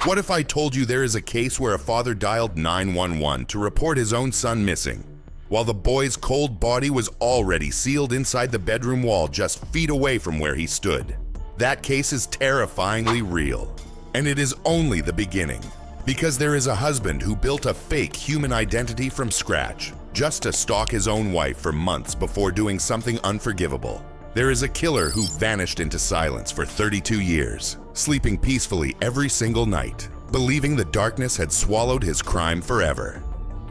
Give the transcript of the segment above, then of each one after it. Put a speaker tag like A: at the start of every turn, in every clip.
A: What if I told you there is a case where a father dialed 911 to report his own son missing, while the boy's cold body was already sealed inside the bedroom wall just feet away from where he stood? That case is terrifyingly real, and it is only the beginning. Because there is a husband who built a fake human identity from scratch, just to stalk his own wife for months before doing something unforgivable. There is a killer who vanished into silence for 32 years, sleeping peacefully every single night, believing the darkness had swallowed his crime forever.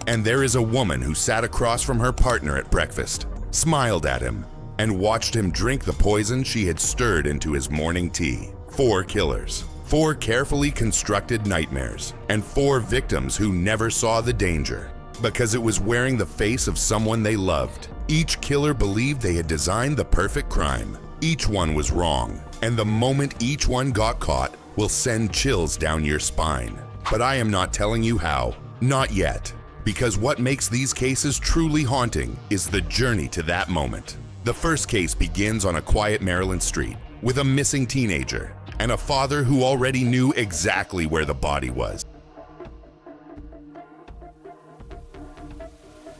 A: And there is a woman who sat across from her partner at breakfast, smiled at him, and watched him drink the poison she had stirred into his morning tea. 4 killers. 4 carefully constructed nightmares, and 4 victims who never saw the danger because it was wearing the face of someone they loved. Each killer believed they had designed the perfect crime. Each one was wrong, and the moment each one got caught will send chills down your spine. But I am not telling you how, not yet, because what makes these cases truly haunting is the journey to that moment. The first case begins on a quiet Maryland street with a missing teenager and a father who already knew exactly where the body was.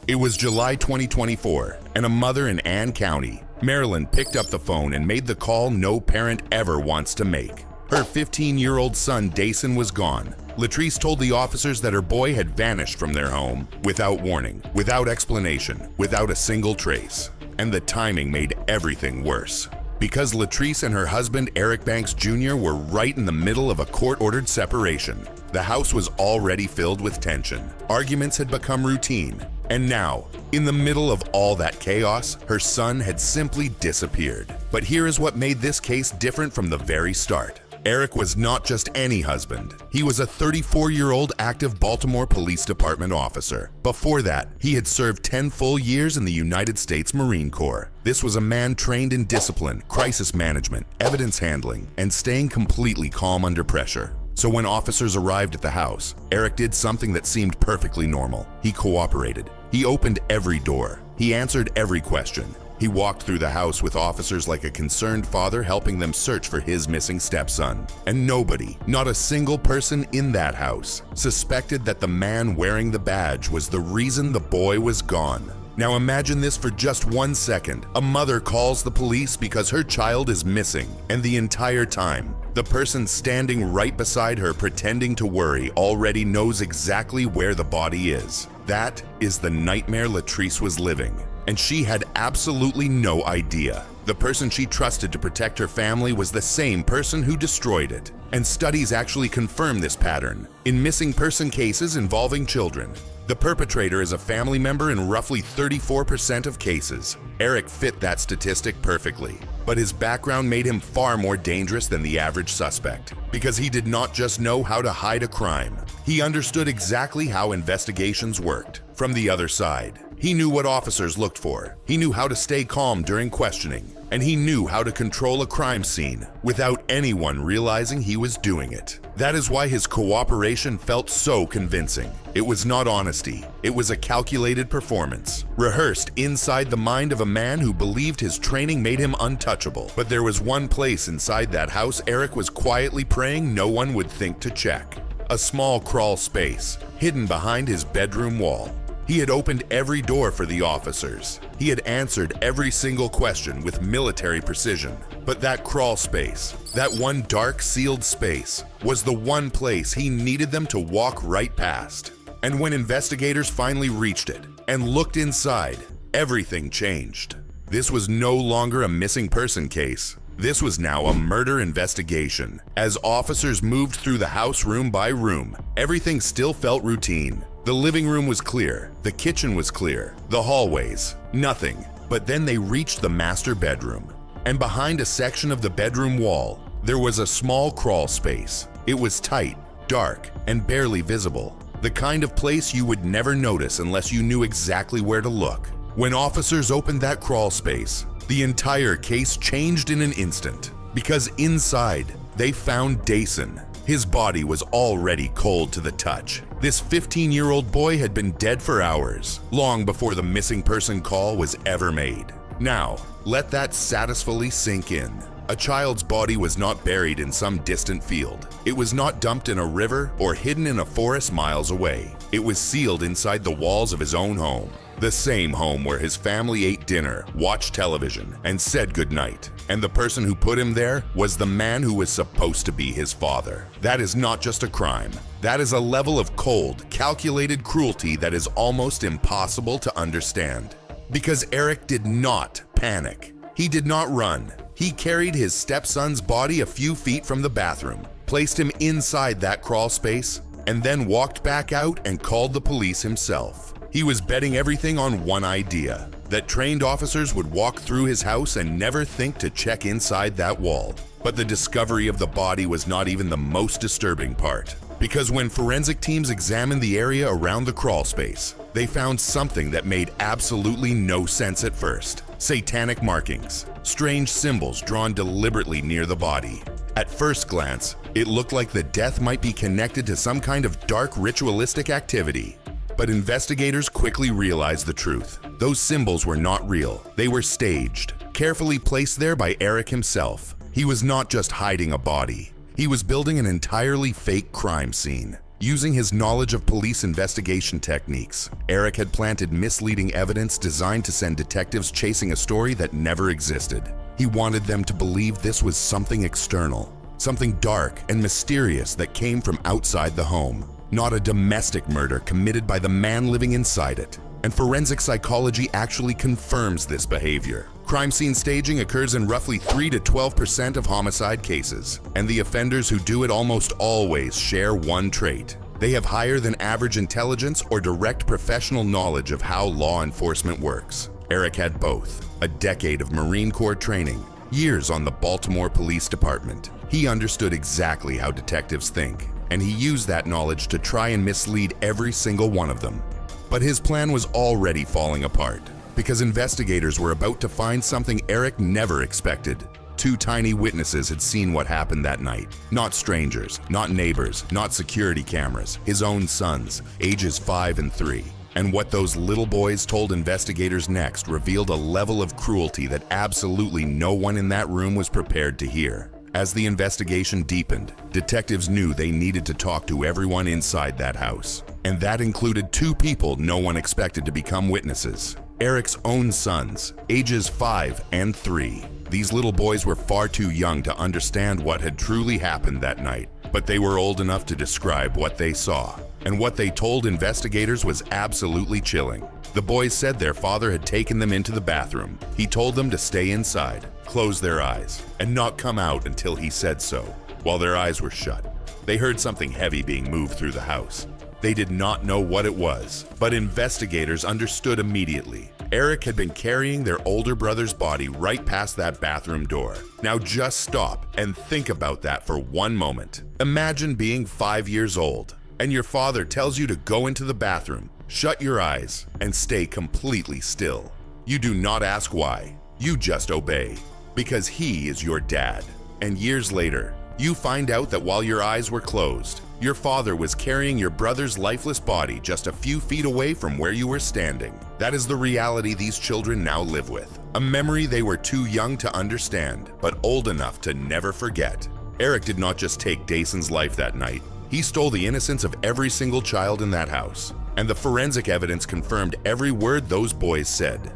A: It was July 2024, and a mother in Anne County, Maryland, picked up the phone and made the call no parent ever wants to make. Her 15-year-old son, Dason, was gone. Latrice told the officers that her boy had vanished from their home without warning, without explanation, without a single trace. And the timing made everything worse. Because Latrice and her husband, Eric Banks Jr., were right in the middle of a court-ordered separation. The house was already filled with tension. Arguments had become routine. And now, in the middle of all that chaos, her son had simply disappeared. But here is what made this case different from the very start. Eric was not just any husband. He was a 34-year-old active Baltimore Police Department officer. Before that, he had served 10 full years in the United States Marine Corps. This was a man trained in discipline, crisis management, evidence handling, and staying completely calm under pressure. So when officers arrived at the house, Eric did something that seemed perfectly normal. He cooperated. He opened every door. He answered every question. He walked through the house with officers like a concerned father helping them search for his missing stepson. And nobody, not a single person in that house, suspected that the man wearing the badge was the reason the boy was gone. Now imagine this for just 1 second. A mother calls the police because her child is missing, and the entire time, the person standing right beside her pretending to worry already knows exactly where the body is. That is the nightmare Latrice was living, and she had absolutely no idea. The person she trusted to protect her family was the same person who destroyed it. And studies actually confirm this pattern. In missing person cases involving children, the perpetrator is a family member in roughly 34% of cases. Eric fit that statistic perfectly, but his background made him far more dangerous than the average suspect, because he did not just know how to hide a crime. He understood exactly how investigations worked from the other side. He knew what officers looked for. He knew how to stay calm during questioning, and he knew how to control a crime scene without anyone realizing he was doing it. That is why his cooperation felt so convincing. It was not honesty. It was a calculated performance, rehearsed inside the mind of a man who believed his training made him untouchable. But there was one place inside that house Eric was quietly praying no one would think to check. A small crawl space, hidden behind his bedroom wall. He had opened every door for the officers. He had answered every single question with military precision. But that crawl space, that one dark sealed space, was the one place he needed them to walk right past. And when investigators finally reached it and looked inside, everything changed. This was no longer a missing person case. This was now a murder investigation. As officers moved through the house room by room, everything still felt routine. The living room was clear, the kitchen was clear, the hallways, nothing. But then they reached the master bedroom. And behind a section of the bedroom wall, there was a small crawl space. It was tight, dark, and barely visible. The kind of place you would never notice unless you knew exactly where to look. When officers opened that crawl space, the entire case changed in an instant. Because inside, they found Dason. His body was already cold to the touch. This 15-year-old boy had been dead for hours, long before the missing person call was ever made. Now, let that satisfully sink in. A child's body was not buried in some distant field. It was not dumped in a river or hidden in a forest miles away. It was sealed inside the walls of his own home. The same home where his family ate dinner, watched television, and said goodnight. And the person who put him there was the man who was supposed to be his father. That is not just a crime. That is a level of cold, calculated cruelty that is almost impossible to understand. Because Eric did not panic. He did not run. He carried his stepson's body a few feet from the bathroom, placed him inside that crawl space, and then walked back out and called the police himself. He was betting everything on one idea, that trained officers would walk through his house and never think to check inside that wall. But the discovery of the body was not even the most disturbing part. Because when forensic teams examined the area around the crawl space, they found something that made absolutely no sense at first. Satanic markings, strange symbols drawn deliberately near the body. At first glance, it looked like the death might be connected to some kind of dark ritualistic activity. But investigators quickly realized the truth. Those symbols were not real. They were staged, carefully placed there by Eric himself. He was not just hiding a body. He was building an entirely fake crime scene. Using his knowledge of police investigation techniques, Eric had planted misleading evidence designed to send detectives chasing a story that never existed. He wanted them to believe this was something external, something dark and mysterious that came from outside the home. Not a domestic murder committed by the man living inside it. And forensic psychology actually confirms this behavior. Crime scene staging occurs in roughly 3 to 12% of homicide cases, and the offenders who do it almost always share one trait. They have higher than average intelligence or direct professional knowledge of how law enforcement works. Eric had both. A decade of Marine Corps training, years on the Baltimore Police Department. He understood exactly how detectives think, and he used that knowledge to try and mislead every single one of them. But his plan was already falling apart, because investigators were about to find something Eric never expected. 2 tiny witnesses had seen what happened that night. Not strangers, not neighbors, not security cameras, his own sons, ages 5 and 3. And what those little boys told investigators next revealed a level of cruelty that absolutely no one in that room was prepared to hear. As the investigation deepened, detectives knew they needed to talk to everyone inside that house. And that included 2 people no one expected to become witnesses. Eric's own sons, ages 5 and 3. These little boys were far too young to understand what had truly happened that night, but they were old enough to describe what they saw. And what they told investigators was absolutely chilling. The boys said their father had taken them into the bathroom. He told them to stay inside, close their eyes, and not come out until he said so. While their eyes were shut, they heard something heavy being moved through the house. They did not know what it was, but investigators understood immediately. Eric had been carrying their older brother's body right past that bathroom door. Now just stop and think about that for one moment. Imagine being 5 years old, and your father tells you to go into the bathroom, shut your eyes, and stay completely still. You do not ask why. You just obey, because he is your dad. And years later, you find out that while your eyes were closed, your father was carrying your brother's lifeless body just a few feet away from where you were standing. That is the reality these children now live with. A memory they were too young to understand, but old enough to never forget. Eric did not just take Dayson's life that night. He stole the innocence of every single child in that house. And the forensic evidence confirmed every word those boys said.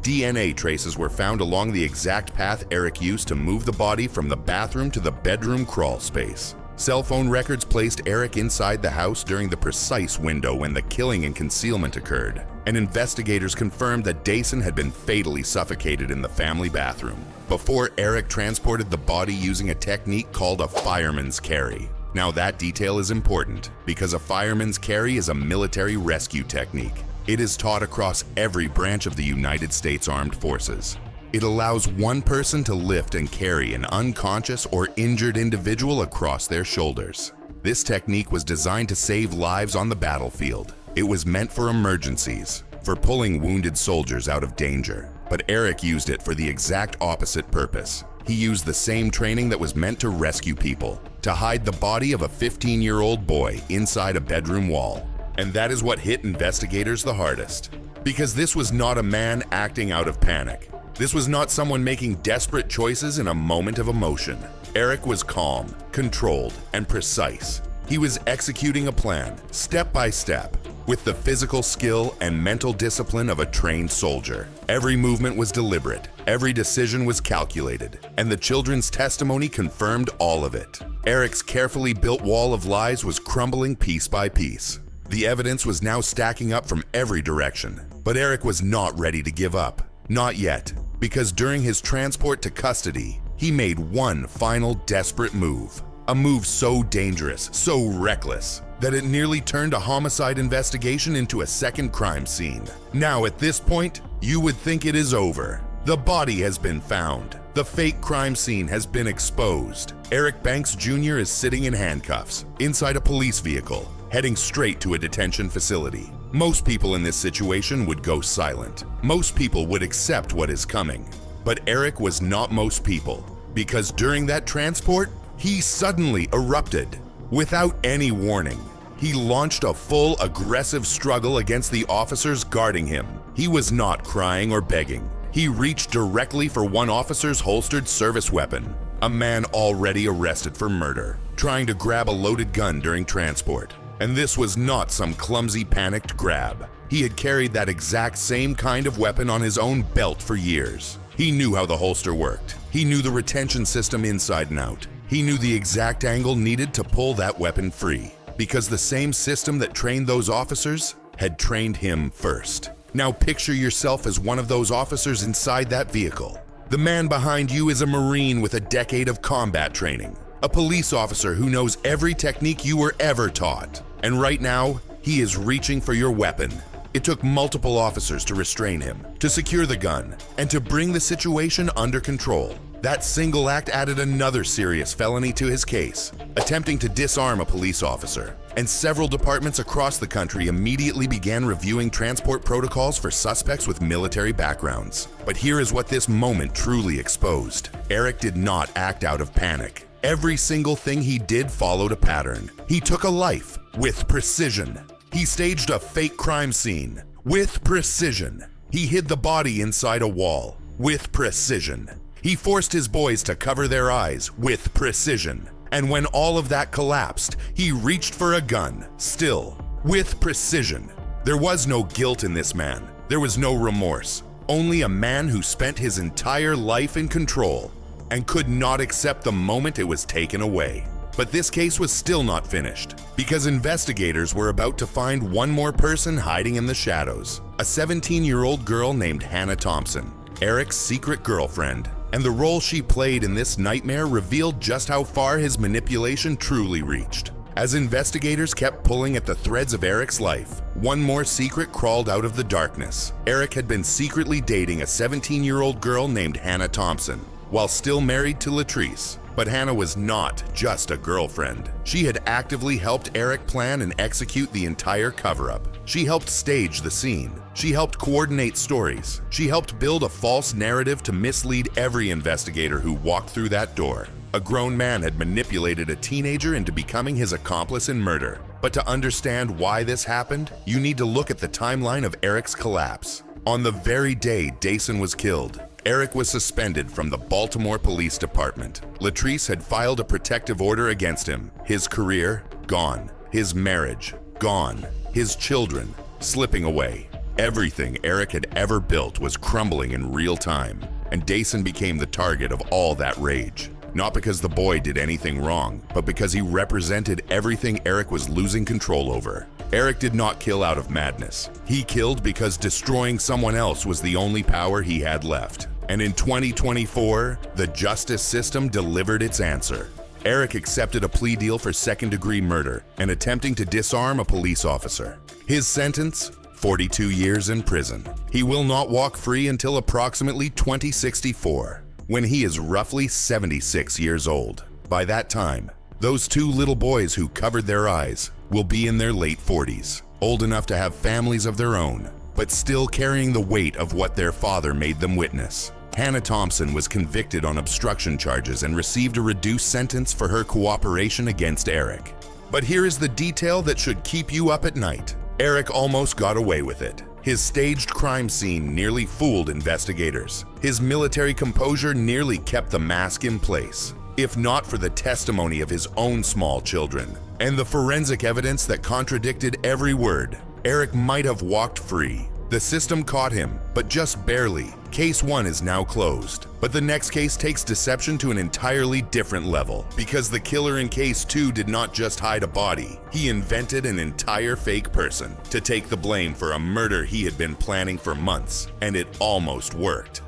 A: DNA traces were found along the exact path Eric used to move the body from the bathroom to the bedroom crawl space. Cell phone records placed Eric inside the house during the precise window when the killing and concealment occurred. And investigators confirmed that Dayson had been fatally suffocated in the family bathroom before Eric transported the body using a technique called a fireman's carry. Now that detail is important because a fireman's carry is a military rescue technique. It is taught across every branch of the United States Armed Forces. It allows one person to lift and carry an unconscious or injured individual across their shoulders. This technique was designed to save lives on the battlefield. It was meant for emergencies, for pulling wounded soldiers out of danger. But Eric used it for the exact opposite purpose. He used the same training that was meant to rescue people, to hide the body of a 15-year-old boy inside a bedroom wall. And that is what hit investigators the hardest. Because this was not a man acting out of panic. This was not someone making desperate choices in a moment of emotion. Eric was calm, controlled, and precise. He was executing a plan, step by step, with the physical skill and mental discipline of a trained soldier. Every movement was deliberate, every decision was calculated, and the children's testimony confirmed all of it. Eric's carefully built wall of lies was crumbling piece by piece. The evidence was now stacking up from every direction, but Eric was not ready to give up. Not yet, because during his transport to custody, he made one final desperate move. A move so dangerous, so reckless, that it nearly turned a homicide investigation into a second crime scene. Now at this point, you would think it is over. The body has been found. The fake crime scene has been exposed. Eric Banks Jr. is sitting in handcuffs, inside a police vehicle, heading straight to a detention facility. Most people in this situation would go silent. Most people would accept what is coming. But Eric was not most people, because during that transport, he suddenly erupted. Without any warning, he launched a full aggressive struggle against the officers guarding him. He was not crying or begging. He reached directly for one officer's holstered service weapon, a man already arrested for murder, trying to grab a loaded gun during transport. And this was not some clumsy, panicked grab. He had carried that exact same kind of weapon on his own belt for years. He knew how the holster worked. He knew the retention system inside and out. He knew the exact angle needed to pull that weapon free, because the same system that trained those officers had trained him first. Now picture yourself as one of those officers inside that vehicle. The man behind you is a Marine with a decade of combat training, a police officer who knows every technique you were ever taught. And right now, he is reaching for your weapon. It took multiple officers to restrain him, to secure the gun, and to bring the situation under control. That single act added another serious felony to his case, attempting to disarm a police officer. And several departments across the country immediately began reviewing transport protocols for suspects with military backgrounds. But here is what this moment truly exposed. Eric did not act out of panic. Every single thing he did followed a pattern. He took a life with precision. He staged a fake crime scene with precision. He hid the body inside a wall with precision. He forced his boys to cover their eyes with precision. And when all of that collapsed, he reached for a gun, still, with precision. There was no guilt in this man. There was no remorse. Only a man who spent his entire life in control and could not accept the moment it was taken away. But this case was still not finished, because investigators were about to find one more person hiding in the shadows. A 17-year-old girl named Hannah Thompson, Eric's secret girlfriend. And the role she played in this nightmare revealed just how far his manipulation truly reached. As investigators kept pulling at the threads of Eric's life, one more secret crawled out of the darkness. Eric had been secretly dating a 17-year-old girl named Hannah Thompson, while still married to Latrice. But Hannah was not just a girlfriend. She had actively helped Eric plan and execute the entire cover-up. She helped stage the scene. She helped coordinate stories. She helped build a false narrative to mislead every investigator who walked through that door. A grown man had manipulated a teenager into becoming his accomplice in murder. But to understand why this happened, you need to look at the timeline of Eric's collapse. On the very day Dason was killed, Eric was suspended from the Baltimore Police Department. Latrice had filed a protective order against him. His career, gone. His marriage, gone. His children, slipping away. Everything Eric had ever built was crumbling in real time, and Dason became the target of all that rage. Not because the boy did anything wrong, but because he represented everything Eric was losing control over. Eric did not kill out of madness. He killed because destroying someone else was the only power he had left. And in 2024, the justice system delivered its answer. Eric accepted a plea deal for second-degree murder and attempting to disarm a police officer. His sentence? 42 years in prison. He will not walk free until approximately 2064, when he is roughly 76 years old. By that time, those two little boys who covered their eyes will be in their late 40s, old enough to have families of their own, but still carrying the weight of what their father made them witness. Hannah Thompson was convicted on obstruction charges and received a reduced sentence for her cooperation against Eric. But here is the detail that should keep you up at night. Eric almost got away with it. His staged crime scene nearly fooled investigators. His military composure nearly kept the mask in place, if not for the testimony of his own small children and the forensic evidence that contradicted every word. Eric might have walked free. The system caught him, but just barely. Case 1 is now closed, but the next case takes deception to an entirely different level, because the killer in Case 2 did not just hide a body, he invented an entire fake person to take the blame for a murder he had been planning for months, and it almost worked.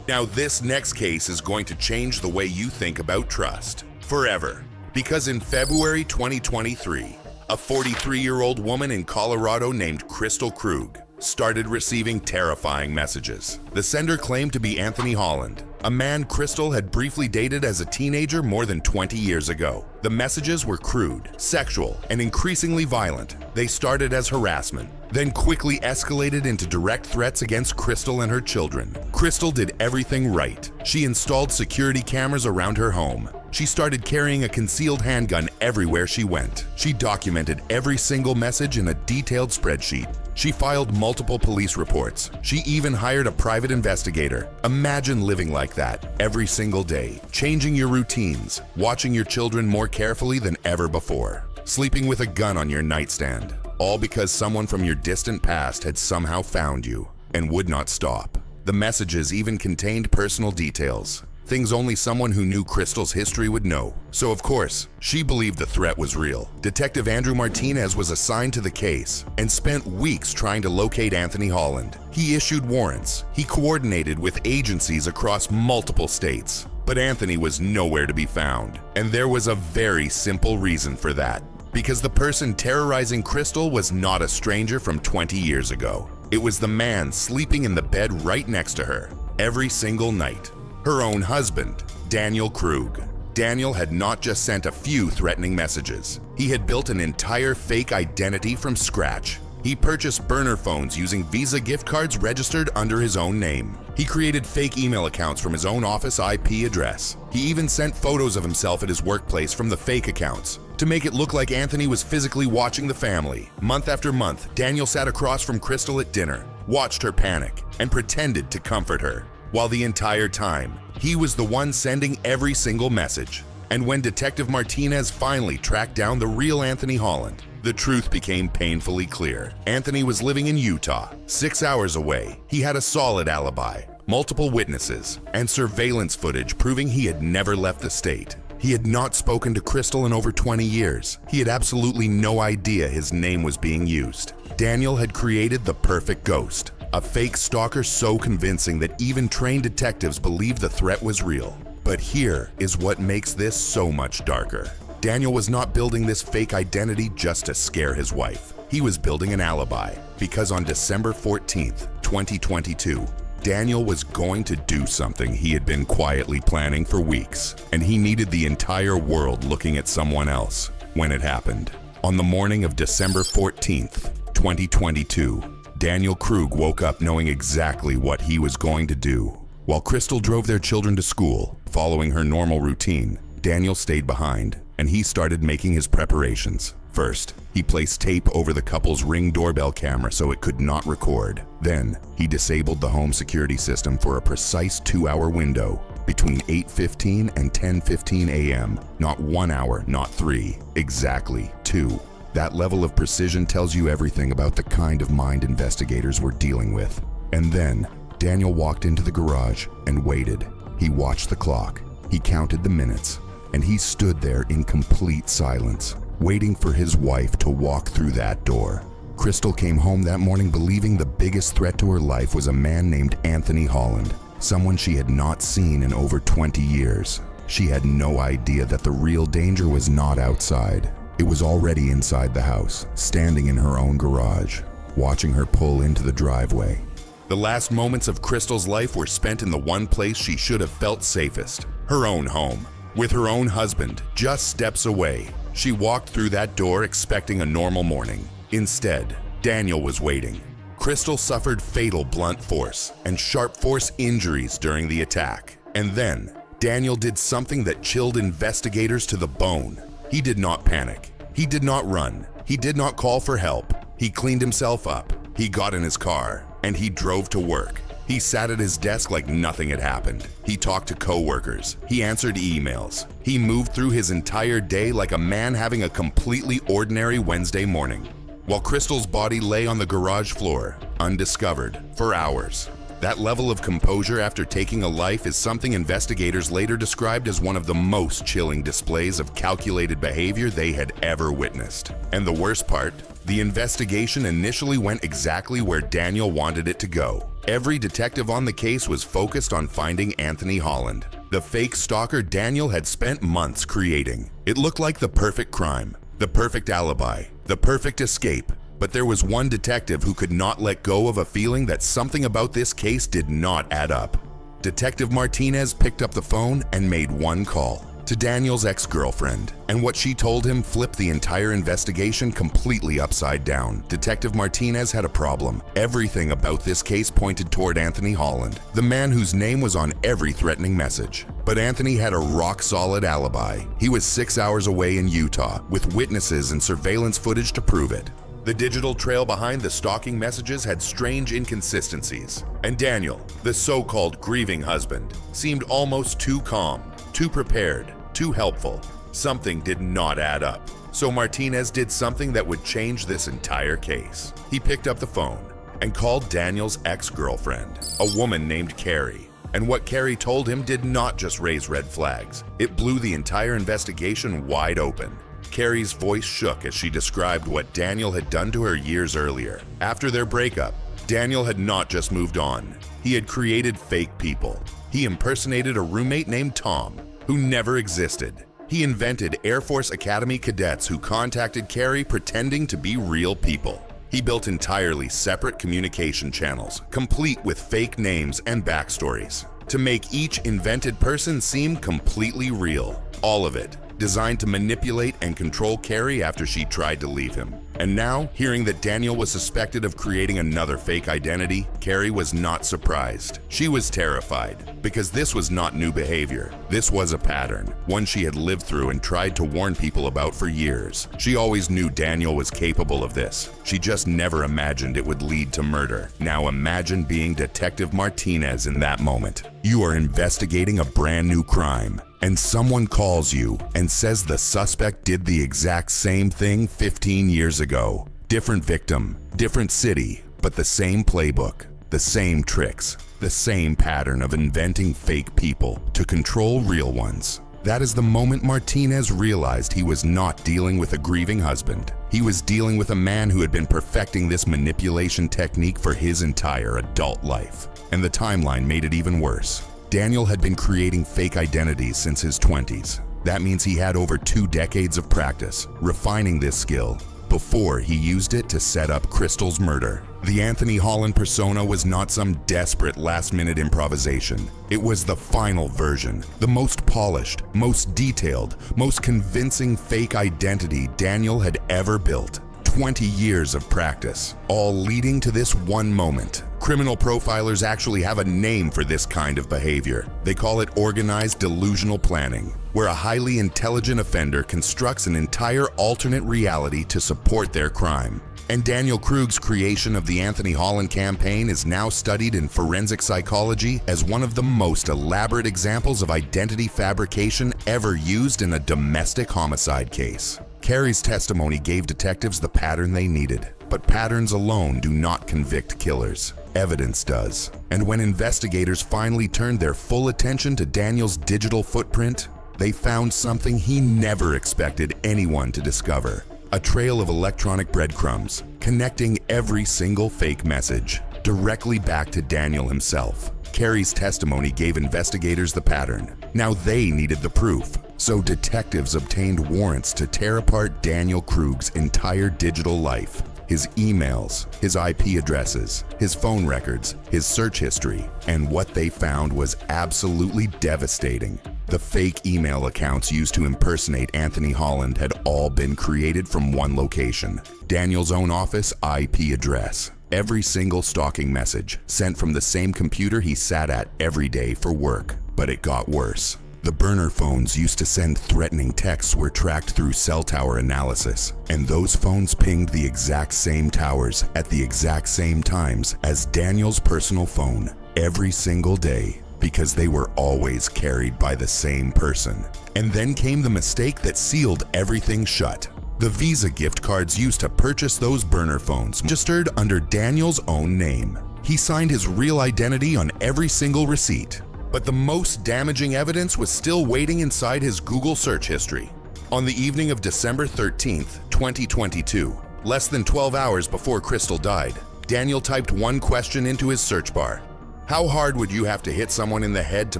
A: Now this next case is going to change the way you think about trust, forever. Because in February 2023, a 43-year-old woman in Colorado named Crystal Krug started receiving terrifying messages. The sender claimed to be Anthony Holland, a man Crystal had briefly dated as a teenager more than 20 years ago. The messages were crude, sexual, and increasingly violent. They started as harassment, then quickly escalated into direct threats against Crystal and her children. Crystal did everything right. She installed security cameras around her home. She started carrying a concealed handgun everywhere she went. She documented every single message in a detailed spreadsheet. She filed multiple police reports. She even hired a private investigator. Imagine living like that every single day, changing your routines, watching your children more carefully than ever before, sleeping with a gun on your nightstand, all because someone from your distant past had somehow found you and would not stop. The messages even contained personal details, things only someone who knew Crystal's history would know. So of course, she believed the threat was real. Detective Andrew Martinez was assigned to the case and spent weeks trying to locate Anthony Holland. He issued warrants. He coordinated with agencies across multiple states. But Anthony was nowhere to be found. And there was a very simple reason for that. Because the person terrorizing Crystal was not a stranger from 20 years ago. It was the man sleeping in the bed right next to her every single night. Her own husband, Daniel Krug. Daniel had not just sent a few threatening messages. He had built an entire fake identity from scratch. He purchased burner phones using Visa gift cards registered under his own name. He created fake email accounts from his own office IP address. He even sent photos of himself at his workplace from the fake accounts to make it look like Anthony was physically watching the family. Month after month, Daniel sat across from Crystal at dinner, watched her panic, and pretended to comfort her. While the entire time, he was the one sending every single message. And when Detective Martinez finally tracked down the real Anthony Holland, the truth became painfully clear. Anthony was living in Utah, 6 hours away. He had a solid alibi, multiple witnesses, and surveillance footage proving he had never left the state. He had not spoken to Crystal in over 20 years. He had absolutely no idea his name was being used. Daniel had created the perfect ghost. A fake stalker so convincing that even trained detectives believed the threat was real. But here is what makes this so much darker. Daniel was not building this fake identity just to scare his wife. He was building an alibi, because on December 14th, 2022, Daniel was going to do something he had been quietly planning for weeks, and he needed the entire world looking at someone else when it happened. On the morning of December 14th, 2022, Daniel Krug woke up knowing exactly what he was going to do. While Crystal drove their children to school, following her normal routine, Daniel stayed behind, and he started making his preparations. First, he placed tape over the couple's Ring doorbell camera so it could not record. Then, he disabled the home security system for a precise 2-hour window between 8:15 and 10:15 a.m. Not 1 hour, not 3, exactly 2. That level of precision tells you everything about the kind of mind investigators we're dealing with. And then, Daniel walked into the garage and waited. He watched the clock, he counted the minutes, and he stood there in complete silence, waiting for his wife to walk through that door. Crystal came home that morning believing the biggest threat to her life was a man named Anthony Holland, someone she had not seen in over 20 years. She had no idea that the real danger was not outside. It was already inside the house, standing in her own garage, watching her pull into the driveway. The last moments of Crystal's life were spent in the one place she should have felt safest, her own home. With her own husband just steps away, she walked through that door expecting a normal morning. Instead, Daniel was waiting. Crystal suffered fatal blunt force and sharp force injuries during the attack. And then, Daniel did something that chilled investigators to the bone. He did not panic. He did not run. He did not call for help. He cleaned himself up. He got in his car and he drove to work. He sat at his desk like nothing had happened. He talked to coworkers. He answered emails. He moved through his entire day like a man having a completely ordinary Wednesday morning, while Crystal's body lay on the garage floor, undiscovered, for hours. That level of composure after taking a life is something investigators later described as one of the most chilling displays of calculated behavior they had ever witnessed. And the worst part, the investigation initially went exactly where Daniel wanted it to go. Every detective on the case was focused on finding Anthony Holland, the fake stalker Daniel had spent months creating. It looked like the perfect crime, the perfect alibi, the perfect escape. But there was one detective who could not let go of a feeling that something about this case did not add up. Detective Martinez picked up the phone and made one call to Daniel's ex-girlfriend, and what she told him flipped the entire investigation completely upside down. Detective Martinez had a problem. Everything about this case pointed toward Anthony Holland, the man whose name was on every threatening message. But Anthony had a rock-solid alibi. He was 6 hours away in Utah, with witnesses and surveillance footage to prove it. The digital trail behind the stalking messages had strange inconsistencies, and Daniel, the so-called grieving husband, seemed almost too calm, too prepared, too helpful. Something did not add up. So Martinez did something that would change this entire case. He picked up the phone and called Daniel's ex-girlfriend, a woman named Carrie. And what Carrie told him did not just raise red flags. It blew the entire investigation wide open. Carrie's voice shook as she described what Daniel had done to her years earlier. After their breakup, Daniel had not just moved on. He had created fake people. He impersonated a roommate named Tom, who never existed. He invented Air Force Academy cadets who contacted Carrie pretending to be real people. He built entirely separate communication channels, complete with fake names and backstories, to make each invented person seem completely real. All of it designed to manipulate and control Carrie after she tried to leave him. And now, hearing that Daniel was suspected of creating another fake identity, Carrie was not surprised. She was terrified, because this was not new behavior. This was a pattern, one she had lived through and tried to warn people about for years. She always knew Daniel was capable of this. She just never imagined it would lead to murder. Now imagine being Detective Martinez in that moment. You are investigating a brand new crime, and someone calls you and says the suspect did the exact same thing 15 years ago. Different victim, different city, but the same playbook, the same tricks, the same pattern of inventing fake people to control real ones. That is the moment Martinez realized he was not dealing with a grieving husband. He was dealing with a man who had been perfecting this manipulation technique for his entire adult life. And the timeline made it even worse. Daniel had been creating fake identities since his 20s. That means he had over 2 decades of practice, refining this skill before he used it to set up Crystal's murder. The Anthony Holland persona was not some desperate last-minute improvisation. It was the final version, the most polished, most detailed, most convincing fake identity Daniel had ever built. 20 years of practice, all leading to this one moment. Criminal profilers actually have a name for this kind of behavior. They call it organized delusional planning, where a highly intelligent offender constructs an entire alternate reality to support their crime. And Daniel Krug's creation of the Anthony Holland campaign is now studied in forensic psychology as one of the most elaborate examples of identity fabrication ever used in a domestic homicide case. Carrie's testimony gave detectives the pattern they needed, but patterns alone do not convict killers. Evidence does. And when investigators finally turned their full attention to Daniel's digital footprint, they found something he never expected anyone to discover. A trail of electronic breadcrumbs, connecting every single fake message directly back to Daniel himself. Carrie's testimony gave investigators the pattern. Now they needed the proof. So detectives obtained warrants to tear apart Daniel Krug's entire digital life. His emails, his IP addresses, his phone records, his search history, and what they found was absolutely devastating. The fake email accounts used to impersonate Anthony Holland had all been created from one location, Daniel's own office IP address. Every single stalking message sent from the same computer he sat at every day for work. But it got worse. The burner phones used to send threatening texts were tracked through cell tower analysis, and those phones pinged the exact same towers at the exact same times as Daniel's personal phone every single day, because they were always carried by the same person. And then came the mistake that sealed everything shut. The Visa gift cards used to purchase those burner phones registered under Daniel's own name. He signed his real identity on every single receipt. But the most damaging evidence was still waiting inside his Google search history. On the evening of December 13th, 2022, less than 12 hours before Crystal died, Daniel typed one question into his search bar. How hard would you have to hit someone in the head to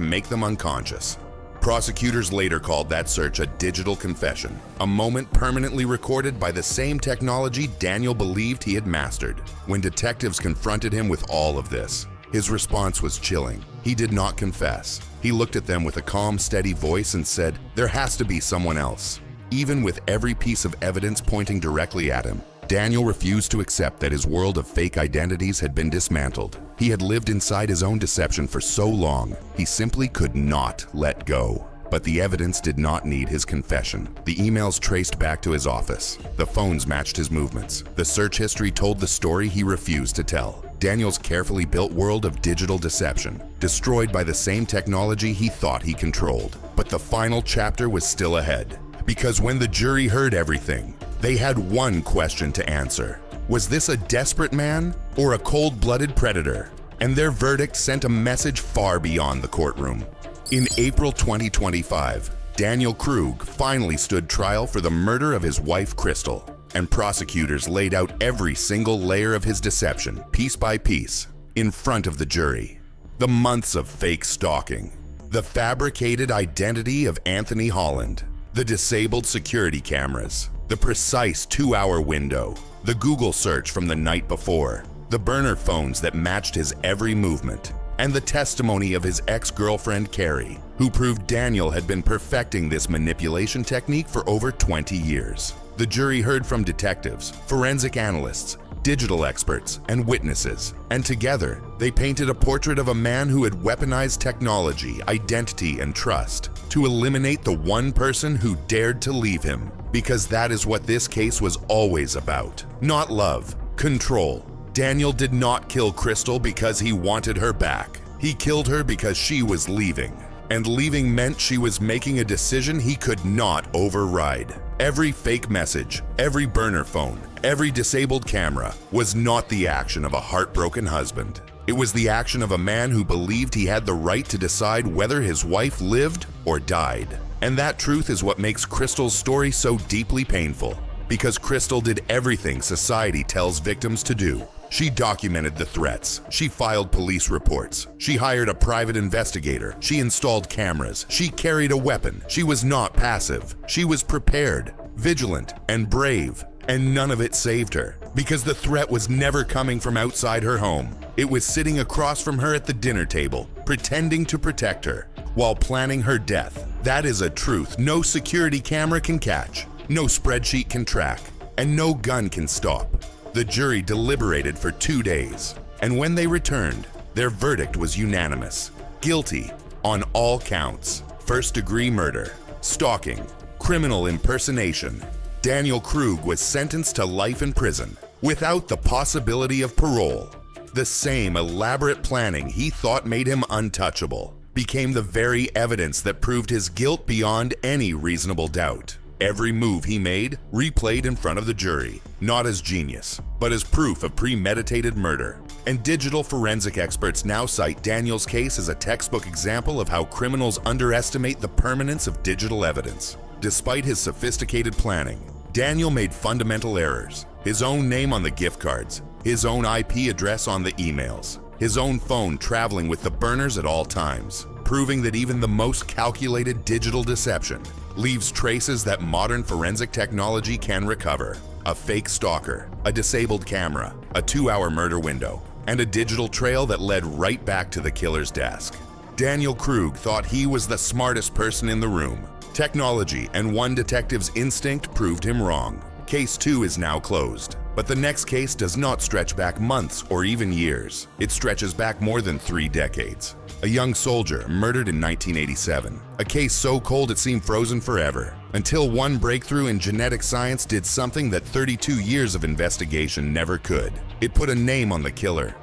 A: make them unconscious? Prosecutors later called that search a digital confession, a moment permanently recorded by the same technology Daniel believed he had mastered. When detectives confronted him with all of this, his response was chilling. He did not confess. He looked at them with a calm, steady voice and said, "There has to be someone else." Even with every piece of evidence pointing directly at him, Daniel refused to accept that his world of fake identities had been dismantled. He had lived inside his own deception for so long, he simply could not let go. But the evidence did not need his confession. The emails traced back to his office. The phones matched his movements. The search history told the story he refused to tell. Daniel's carefully built world of digital deception, destroyed by the same technology he thought he controlled. But the final chapter was still ahead. Because when the jury heard everything, they had one question to answer. Was this a desperate man or a cold-blooded predator? And their verdict sent a message far beyond the courtroom. In April 2025, Daniel Krug finally stood trial for the murder of his wife Crystal, and prosecutors laid out every single layer of his deception, piece by piece, in front of the jury. The months of fake stalking, the fabricated identity of Anthony Holland, the disabled security cameras, the precise 2-hour window, the Google search from the night before, the burner phones that matched his every movement, and the testimony of his ex-girlfriend Carrie, who proved Daniel had been perfecting this manipulation technique for over 20 years. The jury heard from detectives, forensic analysts, digital experts, and witnesses, and together they painted a portrait of a man who had weaponized technology, identity, and trust to eliminate the one person who dared to leave him. Because that is what this case was always about. Not love, control. Daniel did not kill Crystal because he wanted her back. He killed her because she was leaving. And leaving meant she was making a decision he could not override. Every fake message, every burner phone, every disabled camera was not the action of a heartbroken husband. It was the action of a man who believed he had the right to decide whether his wife lived or died. And that truth is what makes Crystal's story so deeply painful. Because Crystal did everything society tells victims to do. She documented the threats. She filed police reports. She hired a private investigator. She installed cameras. She carried a weapon. She was not passive. She was prepared, vigilant, and brave. And none of it saved her. Because the threat was never coming from outside her home. It was sitting across from her at the dinner table, pretending to protect her, while planning her death. That is a truth no security camera can catch, no spreadsheet can track, and no gun can stop. The jury deliberated for 2 days, and when they returned, their verdict was unanimous. Guilty on all counts: first-degree murder, stalking, criminal impersonation. Daniel Krug was sentenced to life in prison, without the possibility of parole. The same elaborate planning he thought made him untouchable became the very evidence that proved his guilt beyond any reasonable doubt. Every move he made replayed in front of the jury, not as genius, but as proof of premeditated murder. And digital forensic experts now cite Daniel's case as a textbook example of how criminals underestimate the permanence of digital evidence. Despite his sophisticated planning, Daniel made fundamental errors. His own name on the gift cards, his own IP address on the emails, his own phone traveling with the burners at all times, proving that even the most calculated digital deception leaves traces that modern forensic technology can recover. A fake stalker, a disabled camera, a 2-hour murder window, and a digital trail that led right back to the killer's desk. Daniel Krug thought he was the smartest person in the room. Technology and one detective's instinct proved him wrong. Case 2 is now closed. But the next case does not stretch back months or even years. It stretches back more than 3 decades. A young soldier murdered in 1987. A case so cold it seemed frozen forever. Until one breakthrough in genetic science did something that 32 years of investigation never could. It put a name on the killer.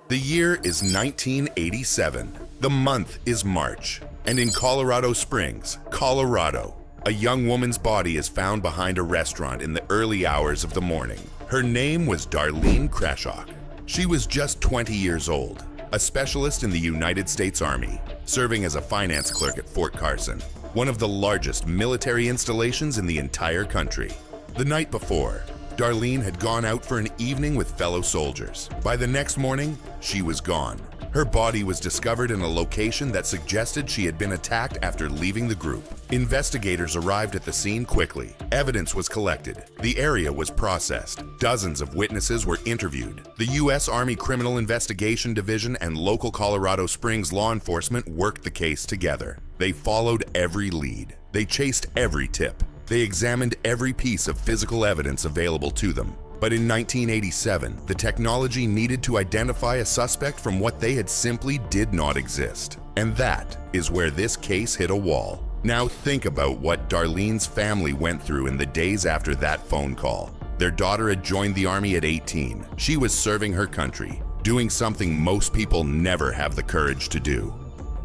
A: The year is 1987. The month is March. And in Colorado Springs, Colorado, a young woman's body is found behind a restaurant in the early hours of the morning. Her name was Darlene Krashok. She was just 20 years old, a specialist in the United States Army, serving as a finance clerk at Fort Carson, one of the largest military installations in the entire country. The night before, Darlene had gone out for an evening with fellow soldiers. By the next morning, she was gone. Her body was discovered in a location that suggested she had been attacked after leaving the group. Investigators arrived at the scene quickly. Evidence was collected. The area was processed. Dozens of witnesses were interviewed. The U.S. Army Criminal Investigation Division and local Colorado Springs law enforcement worked the case together. They followed every lead. They chased every tip. They examined every piece of physical evidence available to them. But in 1987, the technology needed to identify a suspect from what they had simply did not exist. And that is where this case hit a wall. Now think about what Darlene's family went through in the days after that phone call. Their daughter had joined the Army at 18. She was serving her country, doing something most people never have the courage to do.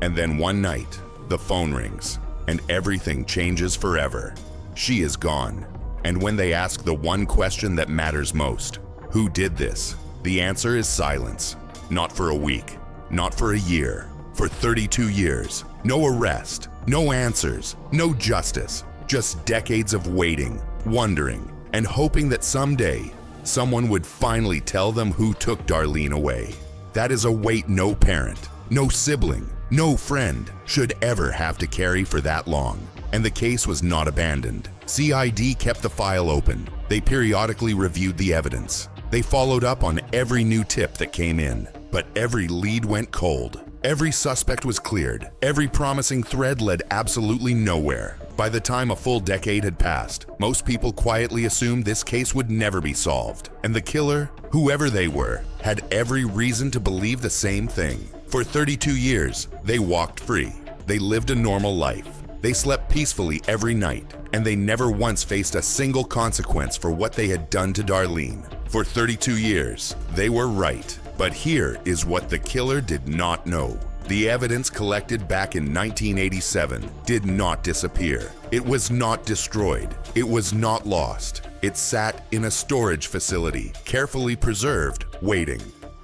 A: And then one night, the phone rings, and everything changes forever. She is gone. And when they ask the one question that matters most, who did this? The answer is silence. Not for a week, not for a year, for 32 years. No arrest, no answers, no justice, just decades of waiting, wondering, and hoping that someday someone would finally tell them who took Darlene away. That is a weight no parent, no sibling, no friend should ever have to carry for that long. And the case was not abandoned. CID kept the file open. They periodically reviewed the evidence. They followed up on every new tip that came in, but every lead went cold. Every suspect was cleared. Every promising thread led absolutely nowhere. By the time a full decade had passed, most people quietly assumed this case would never be solved. And the killer, whoever they were, had every reason to believe the same thing. For 32 years, they walked free. They lived a normal life. They slept peacefully every night, and they never once faced a single consequence for what they had done to Darlene. For 32 years, they were right. But here is what the killer did not know. The evidence collected back in 1987 did not disappear. It was not destroyed. It was not lost. It sat in a storage facility, carefully preserved, waiting.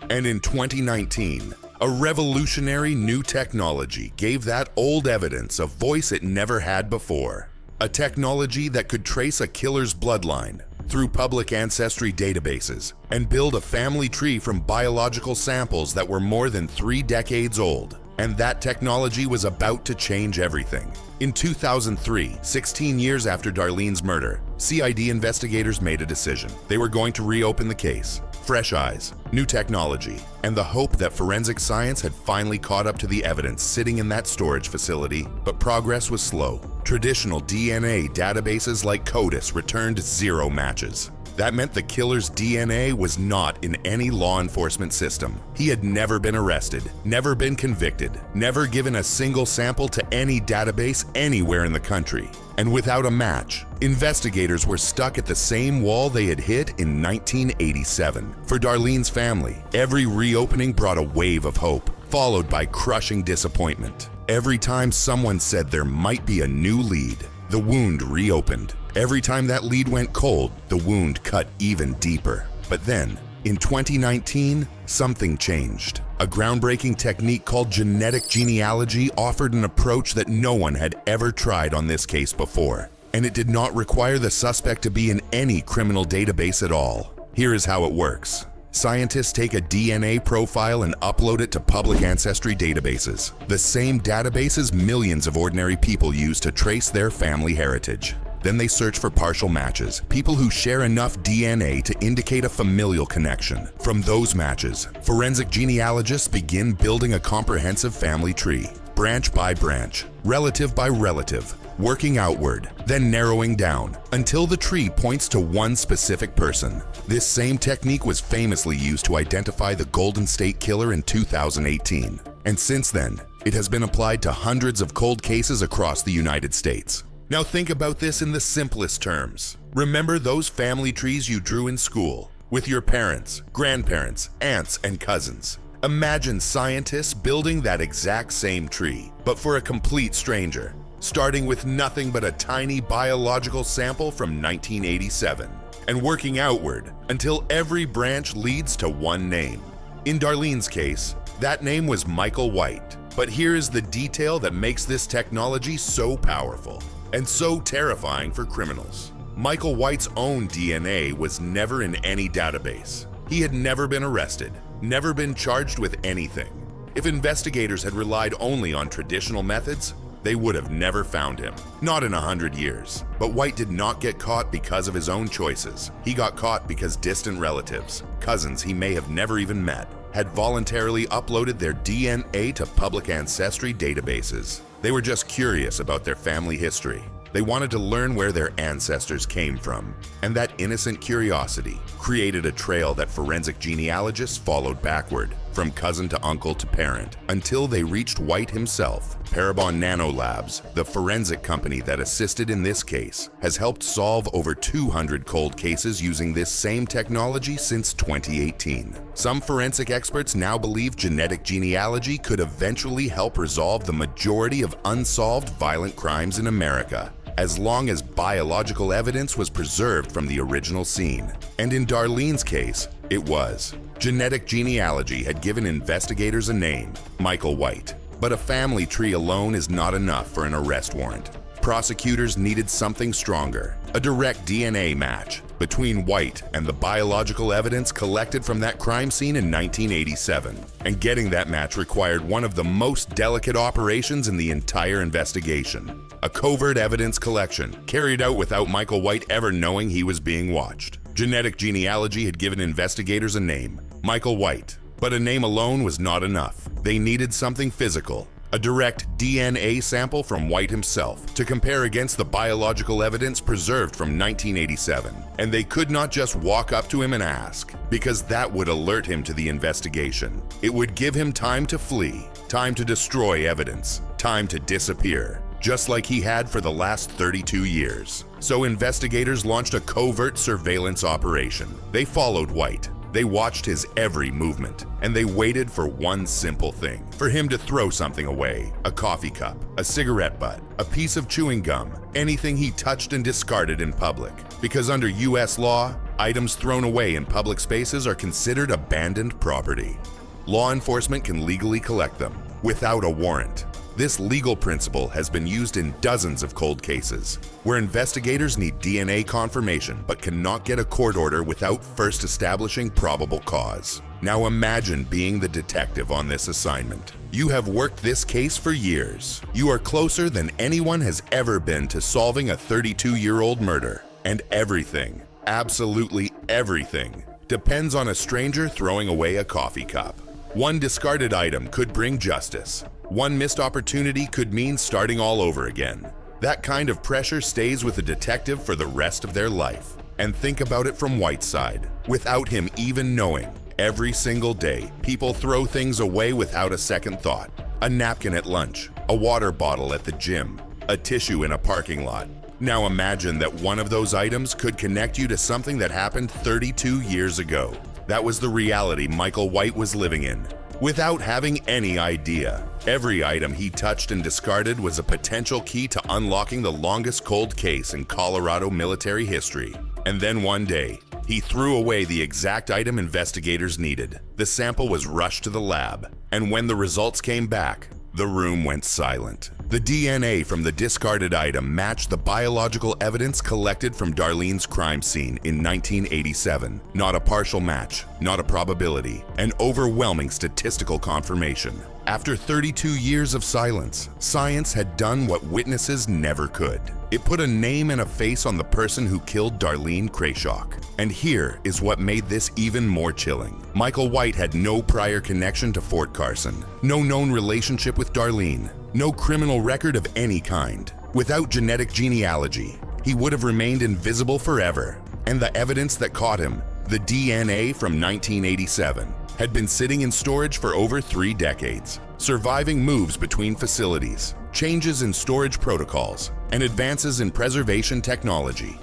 A: And in 2019, a revolutionary new technology gave that old evidence a voice it never had before. A technology that could trace a killer's bloodline through public ancestry databases and build a family tree from biological samples that were more than 3 decades old. And that technology was about to change everything. In 2003, 16 years after Darlene's murder, CID investigators made a decision. They were going to reopen the case. Fresh eyes, new technology, and the hope that forensic science had finally caught up to the evidence sitting in that storage facility, but progress was slow. Traditional DNA databases like CODIS returned 0 matches. That meant the killer's DNA was not in any law enforcement system. He had never been arrested, never been convicted, never given a single sample to any database anywhere in the country. And without a match, investigators were stuck at the same wall they had hit in 1987. For Darlene's family, every reopening brought a wave of hope, followed by crushing disappointment. Every time someone said there might be a new lead, the wound reopened. Every time that lead went cold, the wound cut even deeper. But then, in 2019, something changed. A groundbreaking technique called genetic genealogy offered an approach that no one had ever tried on this case before. And it did not require the suspect to be in any criminal database at all. Here is how it works. Scientists take a DNA profile and upload it to public ancestry databases, the same databases millions of ordinary people use to trace their family heritage. Then they search for partial matches, people who share enough DNA to indicate a familial connection. From those matches, forensic genealogists begin building a comprehensive family tree. branch by branch, relative by relative, working outward, then narrowing down until the tree points to one specific person. This same technique was famously used to identify the Golden State Killer in 2018. And since then, it has been applied to hundreds of cold cases across the United States. Now think about this in the simplest terms. Remember those family trees you drew in school with your parents, grandparents, aunts, and cousins. Imagine scientists building that exact same tree, but for a complete stranger, starting with nothing but a tiny biological sample from 1987, and working outward until every branch leads to one name. In Darlene's case, that name was Michael White. But here is the detail that makes this technology so powerful and so terrifying for criminals. Michael White's own DNA was never in any database. He had never been arrested, never been charged with anything. If investigators had relied only on traditional methods, they would have never found him. Not in 100 years. But White did not get caught because of his own choices. He got caught because distant relatives, cousins he may have never even met, had voluntarily uploaded their DNA to public ancestry databases. They were just curious about their family history. They wanted to learn where their ancestors came from, and that innocent curiosity created a trail that forensic genealogists followed backward, from cousin to uncle to parent, until they reached White himself. Parabon Nanolabs, the forensic company that assisted in this case, has helped solve over 200 cold cases using this same technology since 2018. Some forensic experts now believe genetic genealogy could eventually help resolve the majority of unsolved violent crimes in America, as long as biological evidence was preserved from the original scene. And in Darlene's case, it was. Genetic genealogy had given investigators a name, Michael White. But a family tree alone is not enough for an arrest warrant. Prosecutors needed something stronger, a direct DNA match between White and the biological evidence collected from that crime scene in 1987. And getting that match required one of the most delicate operations in the entire investigation. A covert evidence collection carried out without Michael White ever knowing he was being watched. Genetic genealogy had given investigators a name, Michael White. But a name alone was not enough. They needed something physical, a direct DNA sample from White himself to compare against the biological evidence preserved from 1987. And they could not just walk up to him and ask, because that would alert him to the investigation. It would give him time to flee, time to destroy evidence, time to disappear, just like he had for the last 32 years. So investigators launched a covert surveillance operation. They followed White. They watched his every movement, and they waited for one simple thing: for him to throw something away. A coffee cup, a cigarette butt, a piece of chewing gum, anything he touched and discarded in public. Because under US law, items thrown away in public spaces are considered abandoned property. Law enforcement can legally collect them without a warrant. This legal principle has been used in dozens of cold cases, where investigators need DNA confirmation but cannot get a court order without first establishing probable cause. Now imagine being the detective on this assignment. You have worked this case for years. You are closer than anyone has ever been to solving a 32-year-old murder. And everything, absolutely everything, depends on a stranger throwing away a coffee cup. One discarded item could bring justice. One missed opportunity could mean starting all over again. That kind of pressure stays with a detective for the rest of their life. And think about it from White's side. Without him even knowing, every single day, people throw things away without a second thought. A napkin at lunch, a water bottle at the gym, a tissue in a parking lot. Now imagine that one of those items could connect you to something that happened 32 years ago. That was the reality Michael White was living in, without having any idea. Every item he touched and discarded was a potential key to unlocking the longest cold case in Colorado military history. And then one day, he threw away the exact item investigators needed. The sample was rushed to the lab, and when the results came back, the room went silent. The DNA from the discarded item matched the biological evidence collected from Darlene's crime scene in 1987. Not a partial match, not a probability, an overwhelming statistical confirmation. After 32 years of silence, science had done what witnesses never could. It put a name and a face on the person who killed Darlene Krayshok. And here is what made this even more chilling. Michael White had no prior connection to Fort Carson, no known relationship with Darlene. No criminal record of any kind. Without genetic genealogy, he would have remained invisible forever. And the evidence that caught him, the DNA from 1987, had been sitting in storage for over 3 decades, surviving moves between facilities, changes in storage protocols, and advances in preservation technology.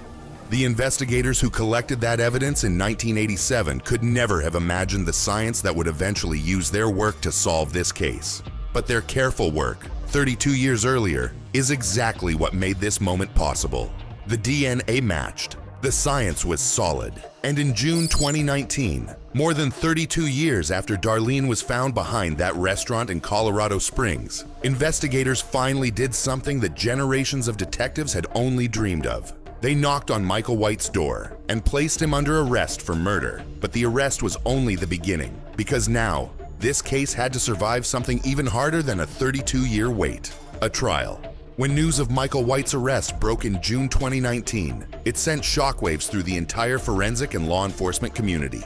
A: The investigators who collected that evidence in 1987 could never have imagined the science that would eventually use their work to solve this case. But their careful work, 32 years earlier, is exactly what made this moment possible. The DNA matched. The science was solid. And in June 2019, more than 32 years after Darlene was found behind that restaurant in Colorado Springs, investigators finally did something that generations of detectives had only dreamed of. They knocked on Michael White's door and placed him under arrest for murder. But the arrest was only the beginning, because now, this case had to survive something even harder than a 32-year wait: a trial. When news of Michael White's arrest broke in June 2019, it sent shockwaves through the entire forensic and law enforcement community.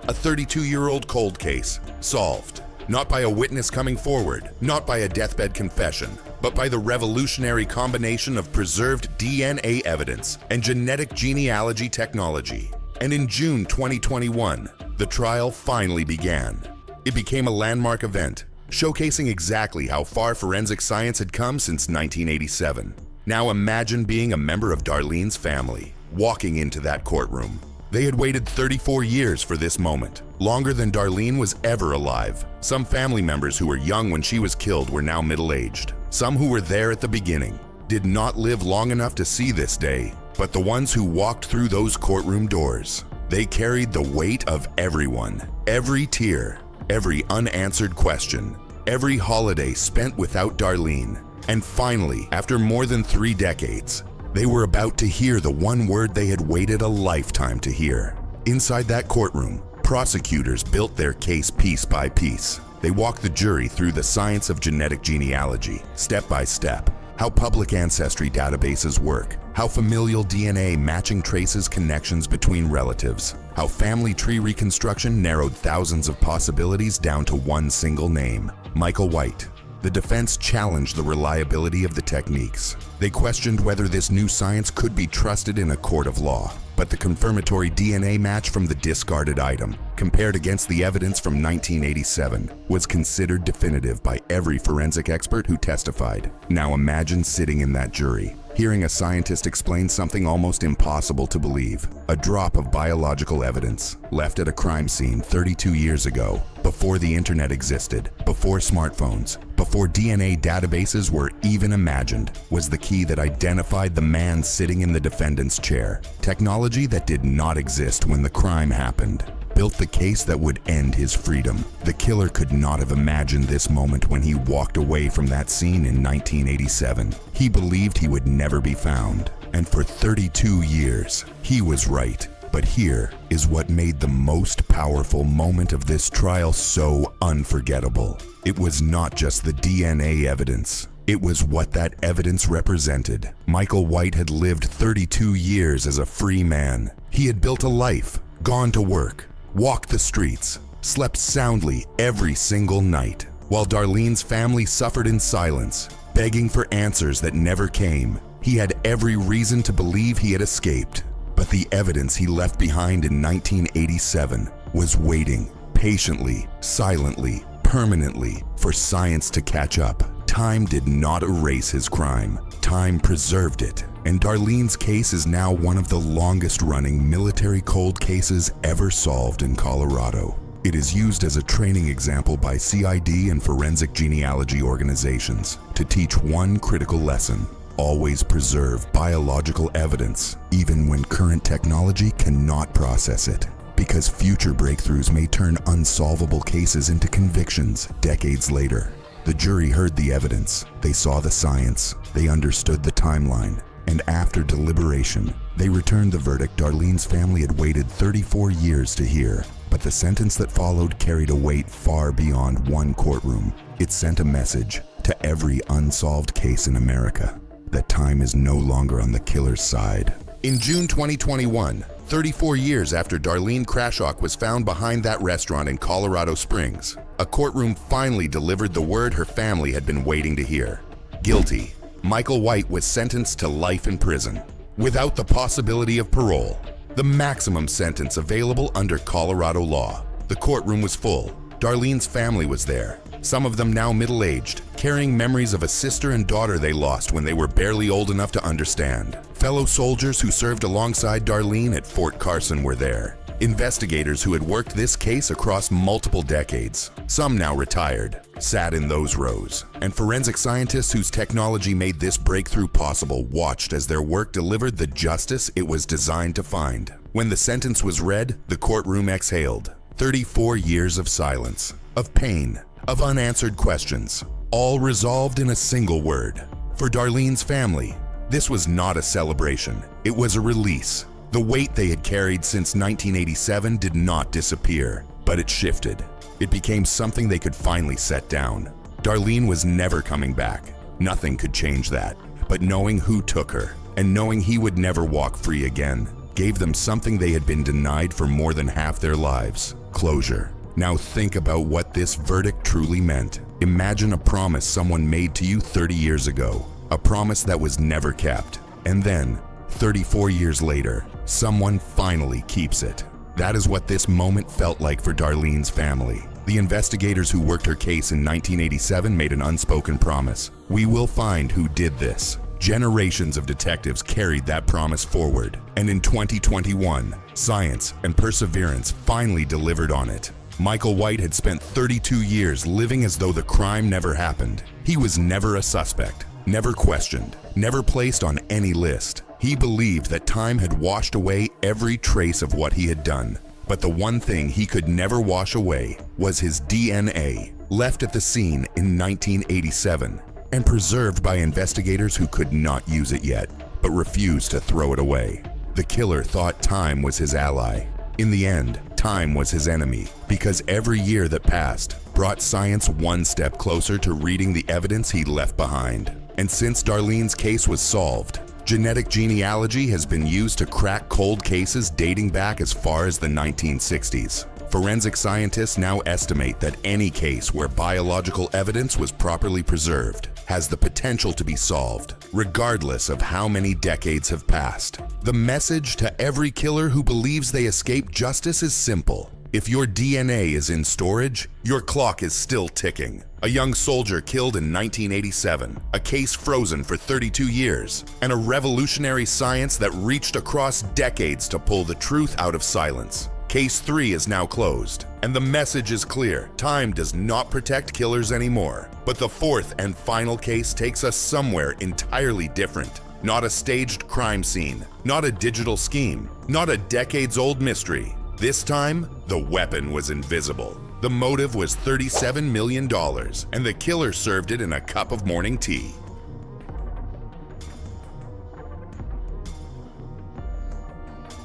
A: A 32-year-old cold case, solved. Not by a witness coming forward, not by a deathbed confession, but by the revolutionary combination of preserved DNA evidence and genetic genealogy technology. And in June 2021, the trial finally began. It became a landmark event, showcasing exactly how far forensic science had come since 1987. Now imagine being a member of Darlene's family, walking into that courtroom. They had waited 34 years for this moment, longer than Darlene was ever alive. Some family members who were young when she was killed were now middle-aged. Some who were there at the beginning did not live long enough to see this day, but the ones who walked through those courtroom doors, they carried the weight of everyone, every tear, every unanswered question, every holiday spent without Darlene. And finally, after more than 3 decades, they were about to hear the one word they had waited a lifetime to hear. Inside that courtroom, prosecutors built their case piece by piece. They walked the jury through the science of genetic genealogy, step by step. How public ancestry databases work, how familial DNA matching traces connections between relatives, how family tree reconstruction narrowed thousands of possibilities down to one single name: Michael White. The defense challenged the reliability of the techniques. They questioned whether this new science could be trusted in a court of law. But the confirmatory DNA match from the discarded item, compared against the evidence from 1987, was considered definitive by every forensic expert who testified. Now imagine sitting in that jury, hearing a scientist explain something almost impossible to believe: a drop of biological evidence left at a crime scene 32 years ago, before the internet existed, before smartphones, before DNA databases were even imagined, was the key that identified the man sitting in the defendant's chair. Technology that did not exist when the crime happened built the case that would end his freedom. The killer could not have imagined this moment when he walked away from that scene in 1987. He believed he would never be found. And for 32 years, he was right. But here is what made the most powerful moment of this trial so unforgettable. It was not just the DNA evidence. It was what that evidence represented. Michael White had lived 32 years as a free man. He had built a life, gone to work, walked the streets, slept soundly every single night, while Darlene's family suffered in silence, begging for answers that never came. He had every reason to believe he had escaped. But the evidence he left behind in 1987 was waiting, patiently, silently, permanently, for science to catch up. Time did not erase his crime. Time preserved it. And Darlene's case is now one of the longest-running military cold cases ever solved in Colorado. It is used as a training example by CID and forensic genealogy organizations to teach one critical lesson: always preserve biological evidence, even when current technology cannot process it. Because future breakthroughs may turn unsolvable cases into convictions decades later. The jury heard the evidence, they saw the science, they understood the timeline, and after deliberation, they returned the verdict Darlene's family had waited 34 years to hear. But the sentence that followed carried a weight far beyond one courtroom. It sent a message to every unsolved case in America that time is no longer on the killer's side. In June 2021, 34 years after Darlene Krashok was found behind that restaurant in Colorado Springs, a courtroom finally delivered the word her family had been waiting to hear. Guilty, Michael White was sentenced to life in prison, without the possibility of parole, the maximum sentence available under Colorado law. The courtroom was full. Darlene's family was there, some of them now middle-aged, carrying memories of a sister and daughter they lost when they were barely old enough to understand. Fellow soldiers who served alongside Darlene at Fort Carson were there. Investigators who had worked this case across multiple decades, some now retired, sat in those rows. And forensic scientists whose technology made this breakthrough possible watched as their work delivered the justice it was designed to find. When the sentence was read, the courtroom exhaled. 34 years of silence, of pain, of unanswered questions, all resolved in a single word. For Darlene's family, this was not a celebration, it was a release. The weight they had carried since 1987 did not disappear, but it shifted. It became something they could finally set down. Darlene was never coming back. Nothing could change that. But knowing who took her, and knowing he would never walk free again, gave them something they had been denied for more than half their lives: closure. Now think about what this verdict truly meant. Imagine a promise someone made to you 30 years ago, a promise that was never kept. And then, 34 years later, someone finally keeps it. That is what this moment felt like for Darlene's family. The investigators who worked her case in 1987 made an unspoken promise. We will find who did this. Generations of detectives carried that promise forward, and in 2021, science and perseverance finally delivered on it. Michael White had spent 32 years living as though the crime never happened. He was never a suspect, never questioned, never placed on any list. He believed that time had washed away every trace of what he had done. But the one thing he could never wash away was his DNA, left at the scene in 1987 and preserved by investigators who could not use it yet, but refused to throw it away. The killer thought time was his ally. In the end, time was his enemy, because every year that passed brought science one step closer to reading the evidence he left behind. And since Darlene's case was solved, genetic genealogy has been used to crack cold cases dating back as far as the 1960s. Forensic scientists now estimate that any case where biological evidence was properly preserved has the potential to be solved, regardless of how many decades have passed. The message to every killer who believes they escaped justice is simple. If your DNA is in storage, your clock is still ticking. A young soldier killed in 1987, a case frozen for 32 years, and a revolutionary science that reached across decades to pull the truth out of silence. Case 3 is now closed, and the message is clear. Time does not protect killers anymore. But the fourth and final case takes us somewhere entirely different. Not a staged crime scene, not a digital scheme, not a decades-old mystery. This time, the weapon was invisible. The motive was $37 million, and the killer served it in a cup of morning tea.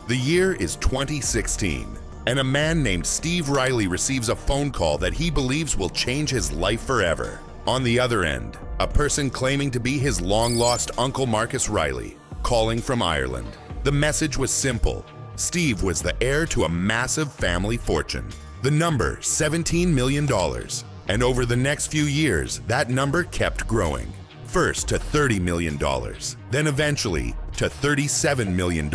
A: The year is 2016, and a man named Steve Riley receives a phone call that he believes will change his life forever. On the other end, a person claiming to be his long-lost Uncle Marcus Riley, calling from Ireland. The message was simple. Steve was the heir to a massive family fortune. The number, $17 million. And over the next few years, that number kept growing. First to $30 million, then eventually to $37 million.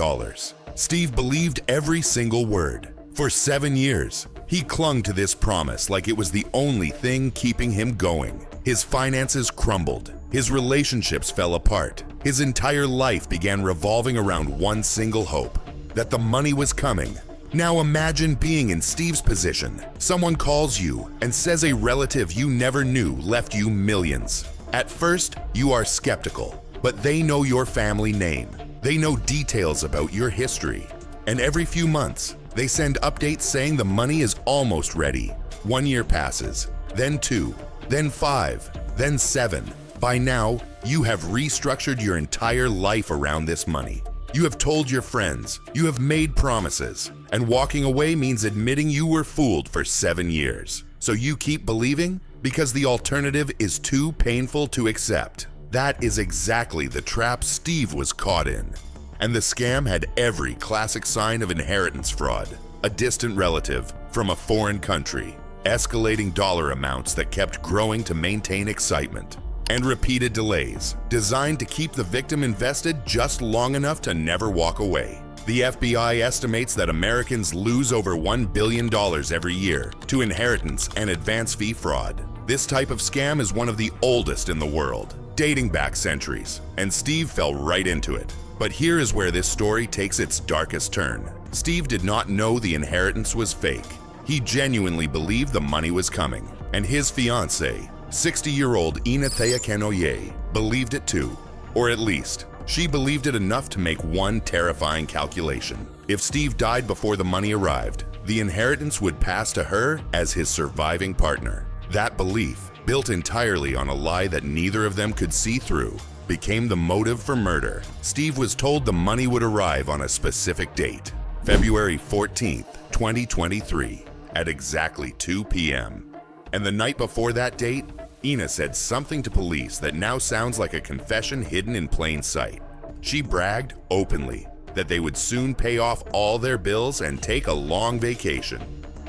A: Steve believed every single word. For 7 years, he clung to this promise like it was the only thing keeping him going. His finances crumbled. His relationships fell apart. His entire life began revolving around one single hope: that the money was coming. Now imagine being in Steve's position. Someone calls you and says a relative you never knew left you millions. At first, you are skeptical, but they know your family name. They know details about your history. And every few months, they send updates saying the money is almost ready. 1 year passes, then 2, then 5, then 7. By now, you have restructured your entire life around this money. You have told your friends, you have made promises, and walking away means admitting you were fooled for 7 years. So you keep believing because the alternative is too painful to accept. That is exactly the trap Steve was caught in. And the scam had every classic sign of inheritance fraud. A distant relative from a foreign country, escalating dollar amounts that kept growing to maintain excitement, and repeated delays, designed to keep the victim invested just long enough to never walk away. The FBI estimates that Americans lose over $1 billion every year to inheritance and advance fee fraud. This type of scam is one of the oldest in the world, dating back centuries, and Steve fell right into it. But here is where this story takes its darkest turn. Steve did not know the inheritance was fake. He genuinely believed the money was coming, and his fiancée, 60-year-old Ina Kenoye, believed it too. Or at least, she believed it enough to make one terrifying calculation. If Steve died before the money arrived, the inheritance would pass to her as his surviving partner. That belief, built entirely on a lie that neither of them could see through, became the motive for murder. Steve was told the money would arrive on a specific date, February 14th, 2023, at exactly 2 p.m. And the night before that date, Ina said something to police that now sounds like a confession hidden in plain sight. She bragged openly that they would soon pay off all their bills and take a long vacation.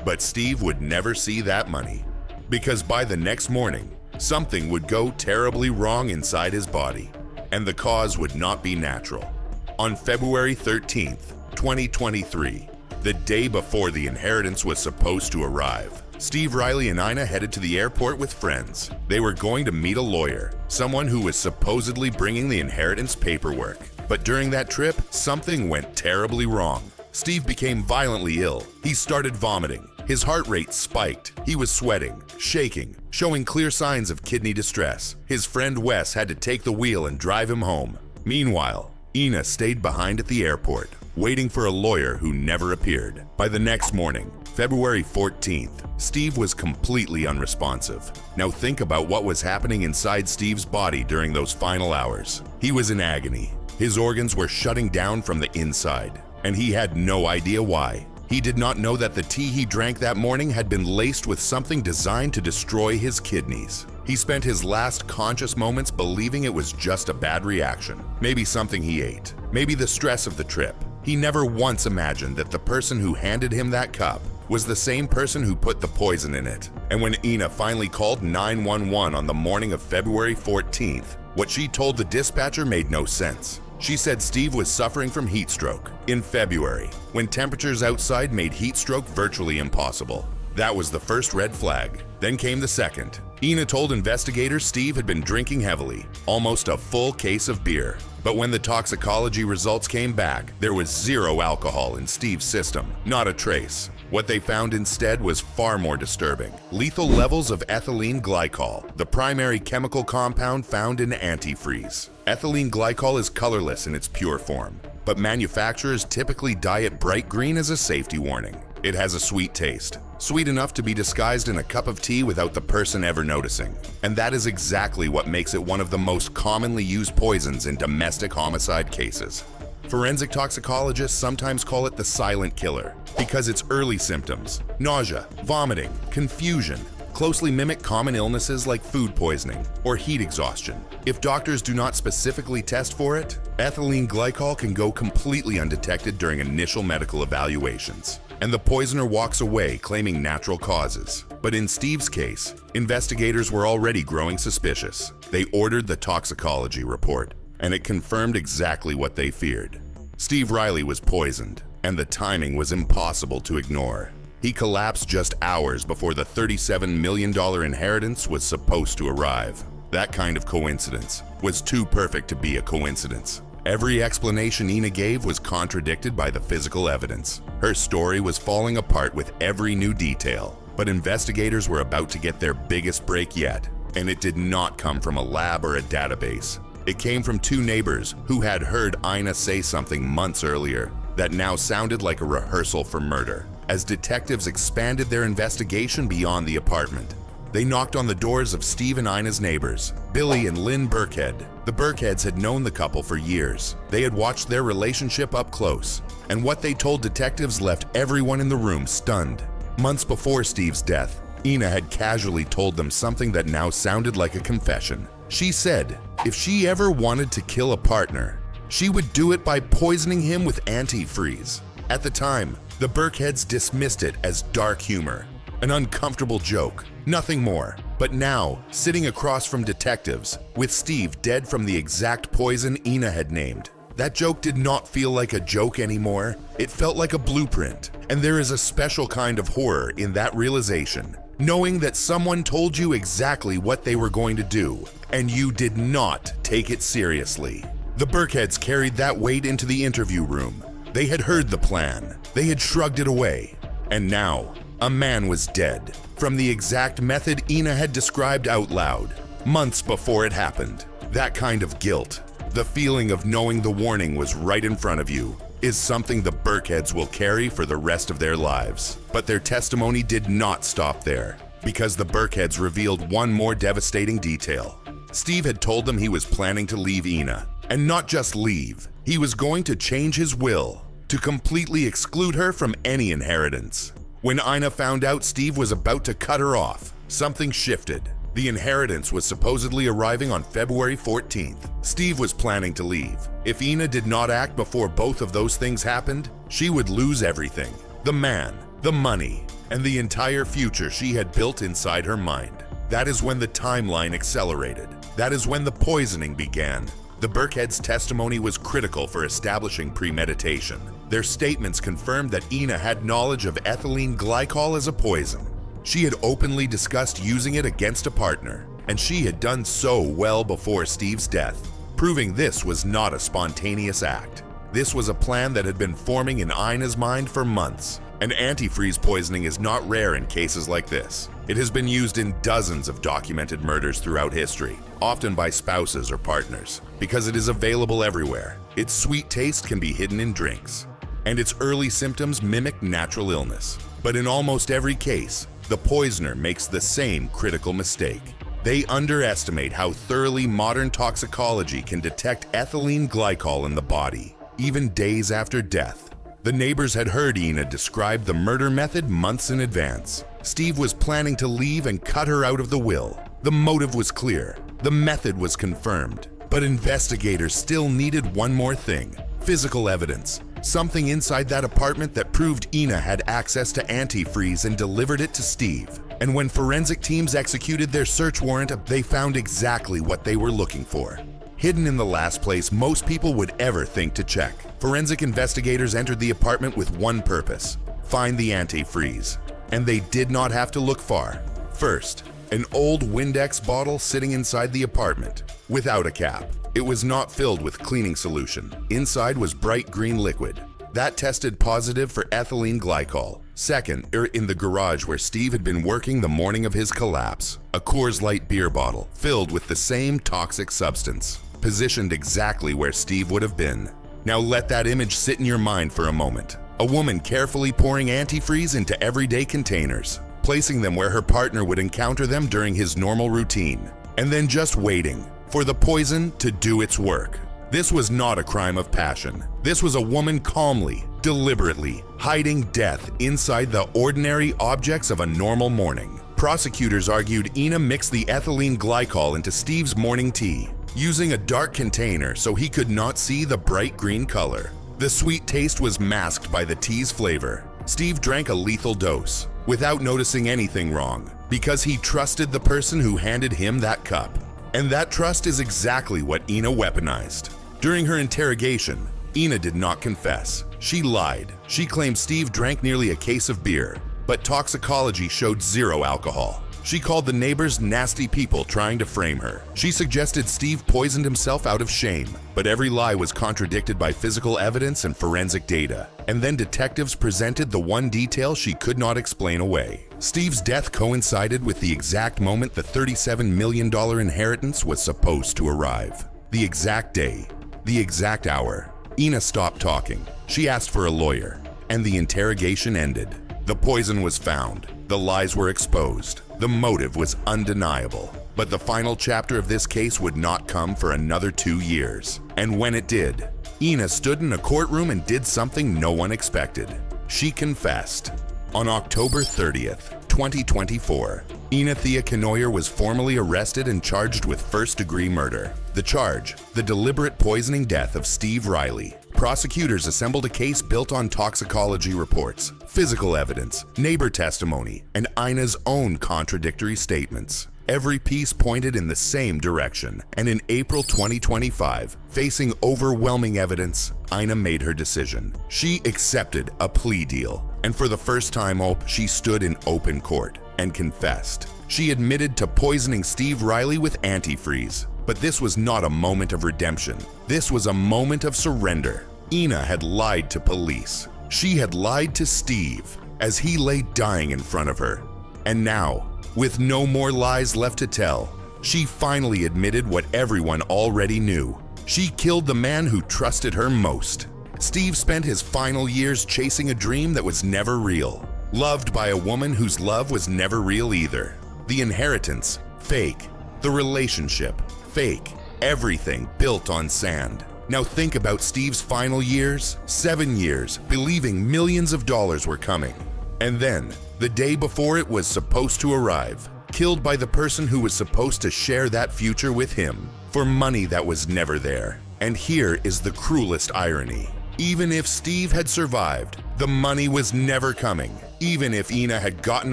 A: But Steve would never see that money, because by the next morning, something would go terribly wrong inside his body, and the cause would not be natural. On February 13th, 2023, the day before the inheritance was supposed to arrive, Steve Riley and Ina headed to the airport with friends. They were going to meet a lawyer, someone who was supposedly bringing the inheritance paperwork. But during that trip, something went terribly wrong. Steve became violently ill. He started vomiting. His heart rate spiked. He was sweating, shaking, showing clear signs of kidney distress. His friend Wes had to take the wheel and drive him home. Meanwhile, Ina stayed behind at the airport, waiting for a lawyer who never appeared. By the next morning, February 14th, Steve was completely unresponsive. Now think about what was happening inside Steve's body during those final hours. He was in agony. His organs were shutting down from the inside, and he had no idea why. He did not know that the tea he drank that morning had been laced with something designed to destroy his kidneys. He spent his last conscious moments believing it was just a bad reaction. Maybe something he ate. Maybe the stress of the trip. He never once imagined that the person who handed him that cup was the same person who put the poison in it. And when Ina finally called 911 on the morning of February 14th, what she told the dispatcher made no sense. She said Steve was suffering from heat stroke in February, when temperatures outside made heat stroke virtually impossible. That was the first red flag. Then came the second. Ina told investigators Steve had been drinking heavily, almost a full case of beer. But when the toxicology results came back, there was zero alcohol in Steve's system, not a trace. What they found instead was far more disturbing. Lethal levels of ethylene glycol, the primary chemical compound found in antifreeze. Ethylene glycol is colorless in its pure form, but manufacturers typically dye it bright green as a safety warning. It has a sweet taste, sweet enough to be disguised in a cup of tea without the person ever noticing. And that is exactly what makes it one of the most commonly used poisons in domestic homicide cases. Forensic toxicologists sometimes call it the silent killer because its early symptoms, nausea, vomiting, confusion, closely mimic common illnesses like food poisoning or heat exhaustion. If doctors do not specifically test for it, ethylene glycol can go completely undetected during initial medical evaluations, and the poisoner walks away claiming natural causes. But in Steve's case, investigators were already growing suspicious. They ordered the toxicology report, and it confirmed exactly what they feared. Steve Riley was poisoned, and the timing was impossible to ignore. He collapsed just hours before the $37 million inheritance was supposed to arrive. That kind of coincidence was too perfect to be a coincidence. Every explanation Ina gave was contradicted by the physical evidence. Her story was falling apart with every new detail, but investigators were about to get their biggest break yet, and it did not come from a lab or a database. It came from two neighbors who had heard Ina say something months earlier that now sounded like a rehearsal for murder. As detectives expanded their investigation beyond the apartment, they knocked on the doors of Steve and Ina's neighbors, Billy and Lynn Burkhead. The Burkheads had known the couple for years. They had watched their relationship up close, and what they told detectives left everyone in the room stunned. Months before Steve's death, Ina had casually told them something that now sounded like a confession. She said if she ever wanted to kill a partner, she would do it by poisoning him with antifreeze. At the time, the Burkheads dismissed it as dark humor, an uncomfortable joke. Nothing more. But now, sitting across from detectives, with Steve dead from the exact poison Ina had named, that joke did not feel like a joke anymore. It felt like a blueprint. And there is a special kind of horror in that realization, knowing that someone told you exactly what they were going to do, and you did not take it seriously. The Burkheads carried that weight into the interview room. They had heard the plan. They had shrugged it away. And now, a man was dead from the exact method Ina had described out loud, months before it happened. That kind of guilt, the feeling of knowing the warning was right in front of you, is something the Burkheads will carry for the rest of their lives. But their testimony did not stop there, because the Burkheads revealed one more devastating detail. Steve had told them he was planning to leave Ina, and not just leave. He was going to change his will to completely exclude her from any inheritance. When Ina found out Steve was about to cut her off, something shifted. The inheritance was supposedly arriving on February 14th. Steve was planning to leave. If Ina did not act before both of those things happened, she would lose everything. The man, the money, and the entire future she had built inside her mind. That is when the timeline accelerated. That is when the poisoning began. The Burkheads' testimony was critical for establishing premeditation. Their statements confirmed that Ina had knowledge of ethylene glycol as a poison. She had openly discussed using it against a partner, and she had done so well before Steve's death, proving this was not a spontaneous act. This was a plan that had been forming in Ina's mind for months. And antifreeze poisoning is not rare in cases like this. It has been used in dozens of documented murders throughout history, often by spouses or partners, because it is available everywhere. Its sweet taste can be hidden in drinks, and its early symptoms mimic natural illness. But in almost every case, the poisoner makes the same critical mistake. They underestimate how thoroughly modern toxicology can detect ethylene glycol in the body, even days after death. The neighbors had heard Ina describe the murder method months in advance. Steve was planning to leave and cut her out of the will. The motive was clear. The method was confirmed. But investigators still needed one more thing: physical evidence. Something inside that apartment that proved Ina had access to antifreeze and delivered it to Steve. And when forensic teams executed their search warrant, they found exactly what they were looking for. Hidden in the last place most people would ever think to check. Forensic investigators entered the apartment with one purpose: find the antifreeze. And they did not have to look far. First, an old Windex bottle sitting inside the apartment, without a cap. It was not filled with cleaning solution. Inside was bright green liquid. That tested positive for ethylene glycol. Second, in the garage where Steve had been working the morning of his collapse, a Coors Light beer bottle filled with the same toxic substance, positioned exactly where Steve would have been. Now let that image sit in your mind for a moment. A woman carefully pouring antifreeze into everyday containers, placing them where her partner would encounter them during his normal routine, and then just waiting for the poison to do its work. This was not a crime of passion. This was a woman calmly, deliberately hiding death inside the ordinary objects of a normal morning. Prosecutors argued Ina mixed the ethylene glycol into Steve's morning tea, using a dark container so he could not see the bright green color. The sweet taste was masked by the tea's flavor. Steve drank a lethal dose without noticing anything wrong, because he trusted the person who handed him that cup. And that trust is exactly what Ina weaponized. During her interrogation, Ina did not confess. She lied. She claimed Steve drank nearly a case of beer, but toxicology showed zero alcohol. She called the neighbors nasty people trying to frame her. She suggested Steve poisoned himself out of shame, but every lie was contradicted by physical evidence and forensic data. And then detectives presented the one detail she could not explain away. Steve's death coincided with the exact moment the $37 million inheritance was supposed to arrive. The exact day, the exact hour. Ina stopped talking. She asked for a lawyer, and the interrogation ended. The poison was found. The lies were exposed. The motive was undeniable. But the final chapter of this case would not come for another 2 years. And when it did, Ina stood in a courtroom and did something no one expected. She confessed. On October 30th, 2024, Ina Thea Kenoyer was formally arrested and charged with first-degree murder. The charge, the deliberate poisoning death of Steve Riley. prosecutors assembled a case built on toxicology reports, physical evidence, neighbor testimony, and Ina's own contradictory statements. Every piece pointed in the same direction, and in April 2025, facing overwhelming evidence, Ina made her decision. She accepted a plea deal, and for the first time, she stood in open court and confessed. She admitted to poisoning Steve Riley with antifreeze. But this was not a moment of redemption. This was a moment of surrender. Ina had lied to police. She had lied to Steve as he lay dying in front of her. And now, with no more lies left to tell, she finally admitted what everyone already knew. She killed the man who trusted her most. Steve spent his final years chasing a dream that was never real, loved by a woman whose love was never real either. The inheritance, fake. The relationship, fake. Everything built on sand. Now think about Steve's final years, 7 years, believing millions of dollars were coming. And then, the day before it was supposed to arrive, killed by the person who was supposed to share that future with him, for money that was never there. And here is the cruelest irony. Even if Steve had survived, the money was never coming. Even if Ina had gotten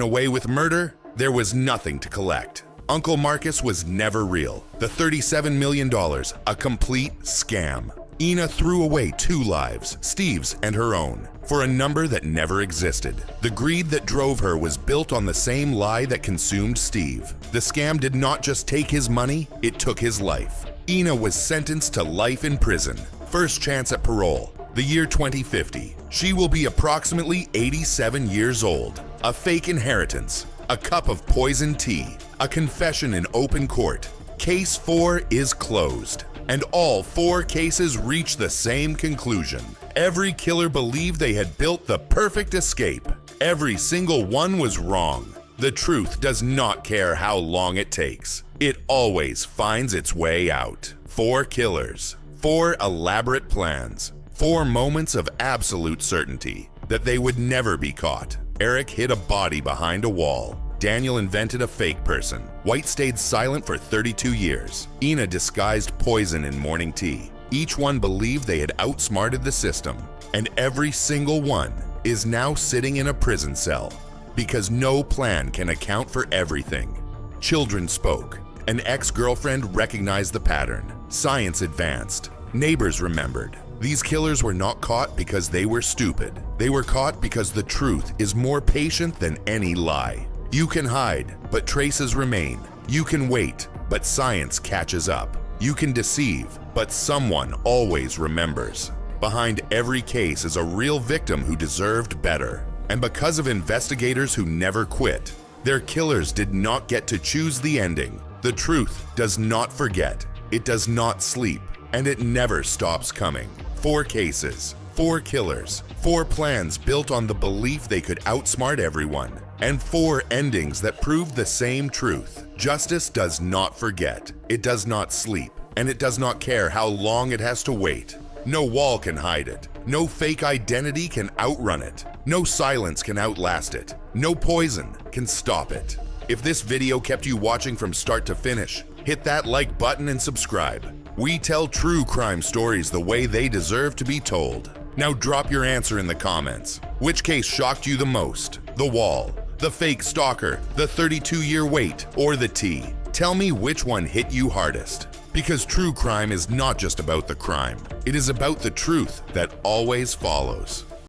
A: away with murder, there was nothing to collect. Uncle Marcus was never real. The $37 million, a complete scam. Ina threw away 2 lives, Steve's and her own, for a number that never existed. The greed that drove her was built on the same lie that consumed Steve. The scam did not just take his money, it took his life. Ina was sentenced to life in prison. First chance at parole, the year 2050. She will be approximately 87 years old. A fake inheritance, a cup of poisoned tea, a confession in open court. Case 4 is closed, and all 4 cases reach the same conclusion. Every killer believed they had built the perfect escape. Every single one was wrong. The truth does not care how long it takes. It always finds its way out. 4 killers, 4 elaborate plans, 4 moments of absolute certainty that they would never be caught. Eric hid a body behind a wall. Daniel invented a fake person. White stayed silent for 32 years. Ina disguised poison in morning tea. Each one believed they had outsmarted the system, and every single one is now sitting in a prison cell because no plan can account for everything. Children spoke. An ex-girlfriend recognized the pattern. Science advanced. Neighbors remembered. These killers were not caught because they were stupid. They were caught because the truth is more patient than any lie. You can hide, but traces remain. You can wait, but science catches up. You can deceive, but someone always remembers. Behind every case is a real victim who deserved better. And because of investigators who never quit, their killers did not get to choose the ending. The truth does not forget, it does not sleep, and it never stops coming. 4 cases, 4 killers, 4 plans built on the belief they could outsmart everyone, and 4 endings that proved the same truth. Justice does not forget, it does not sleep, and it does not care how long it has to wait. No wall can hide it. No fake identity can outrun it. No silence can outlast it. No poison can stop it. If this video kept you watching from start to finish, hit that like button and subscribe. We tell true crime stories the way they deserve to be told. Now drop your answer in the comments. Which case shocked you the most? The wall, the fake stalker, the 32-year wait, or the tea? Tell me which one hit you hardest. Because true crime is not just about the crime. It is about the truth that always follows.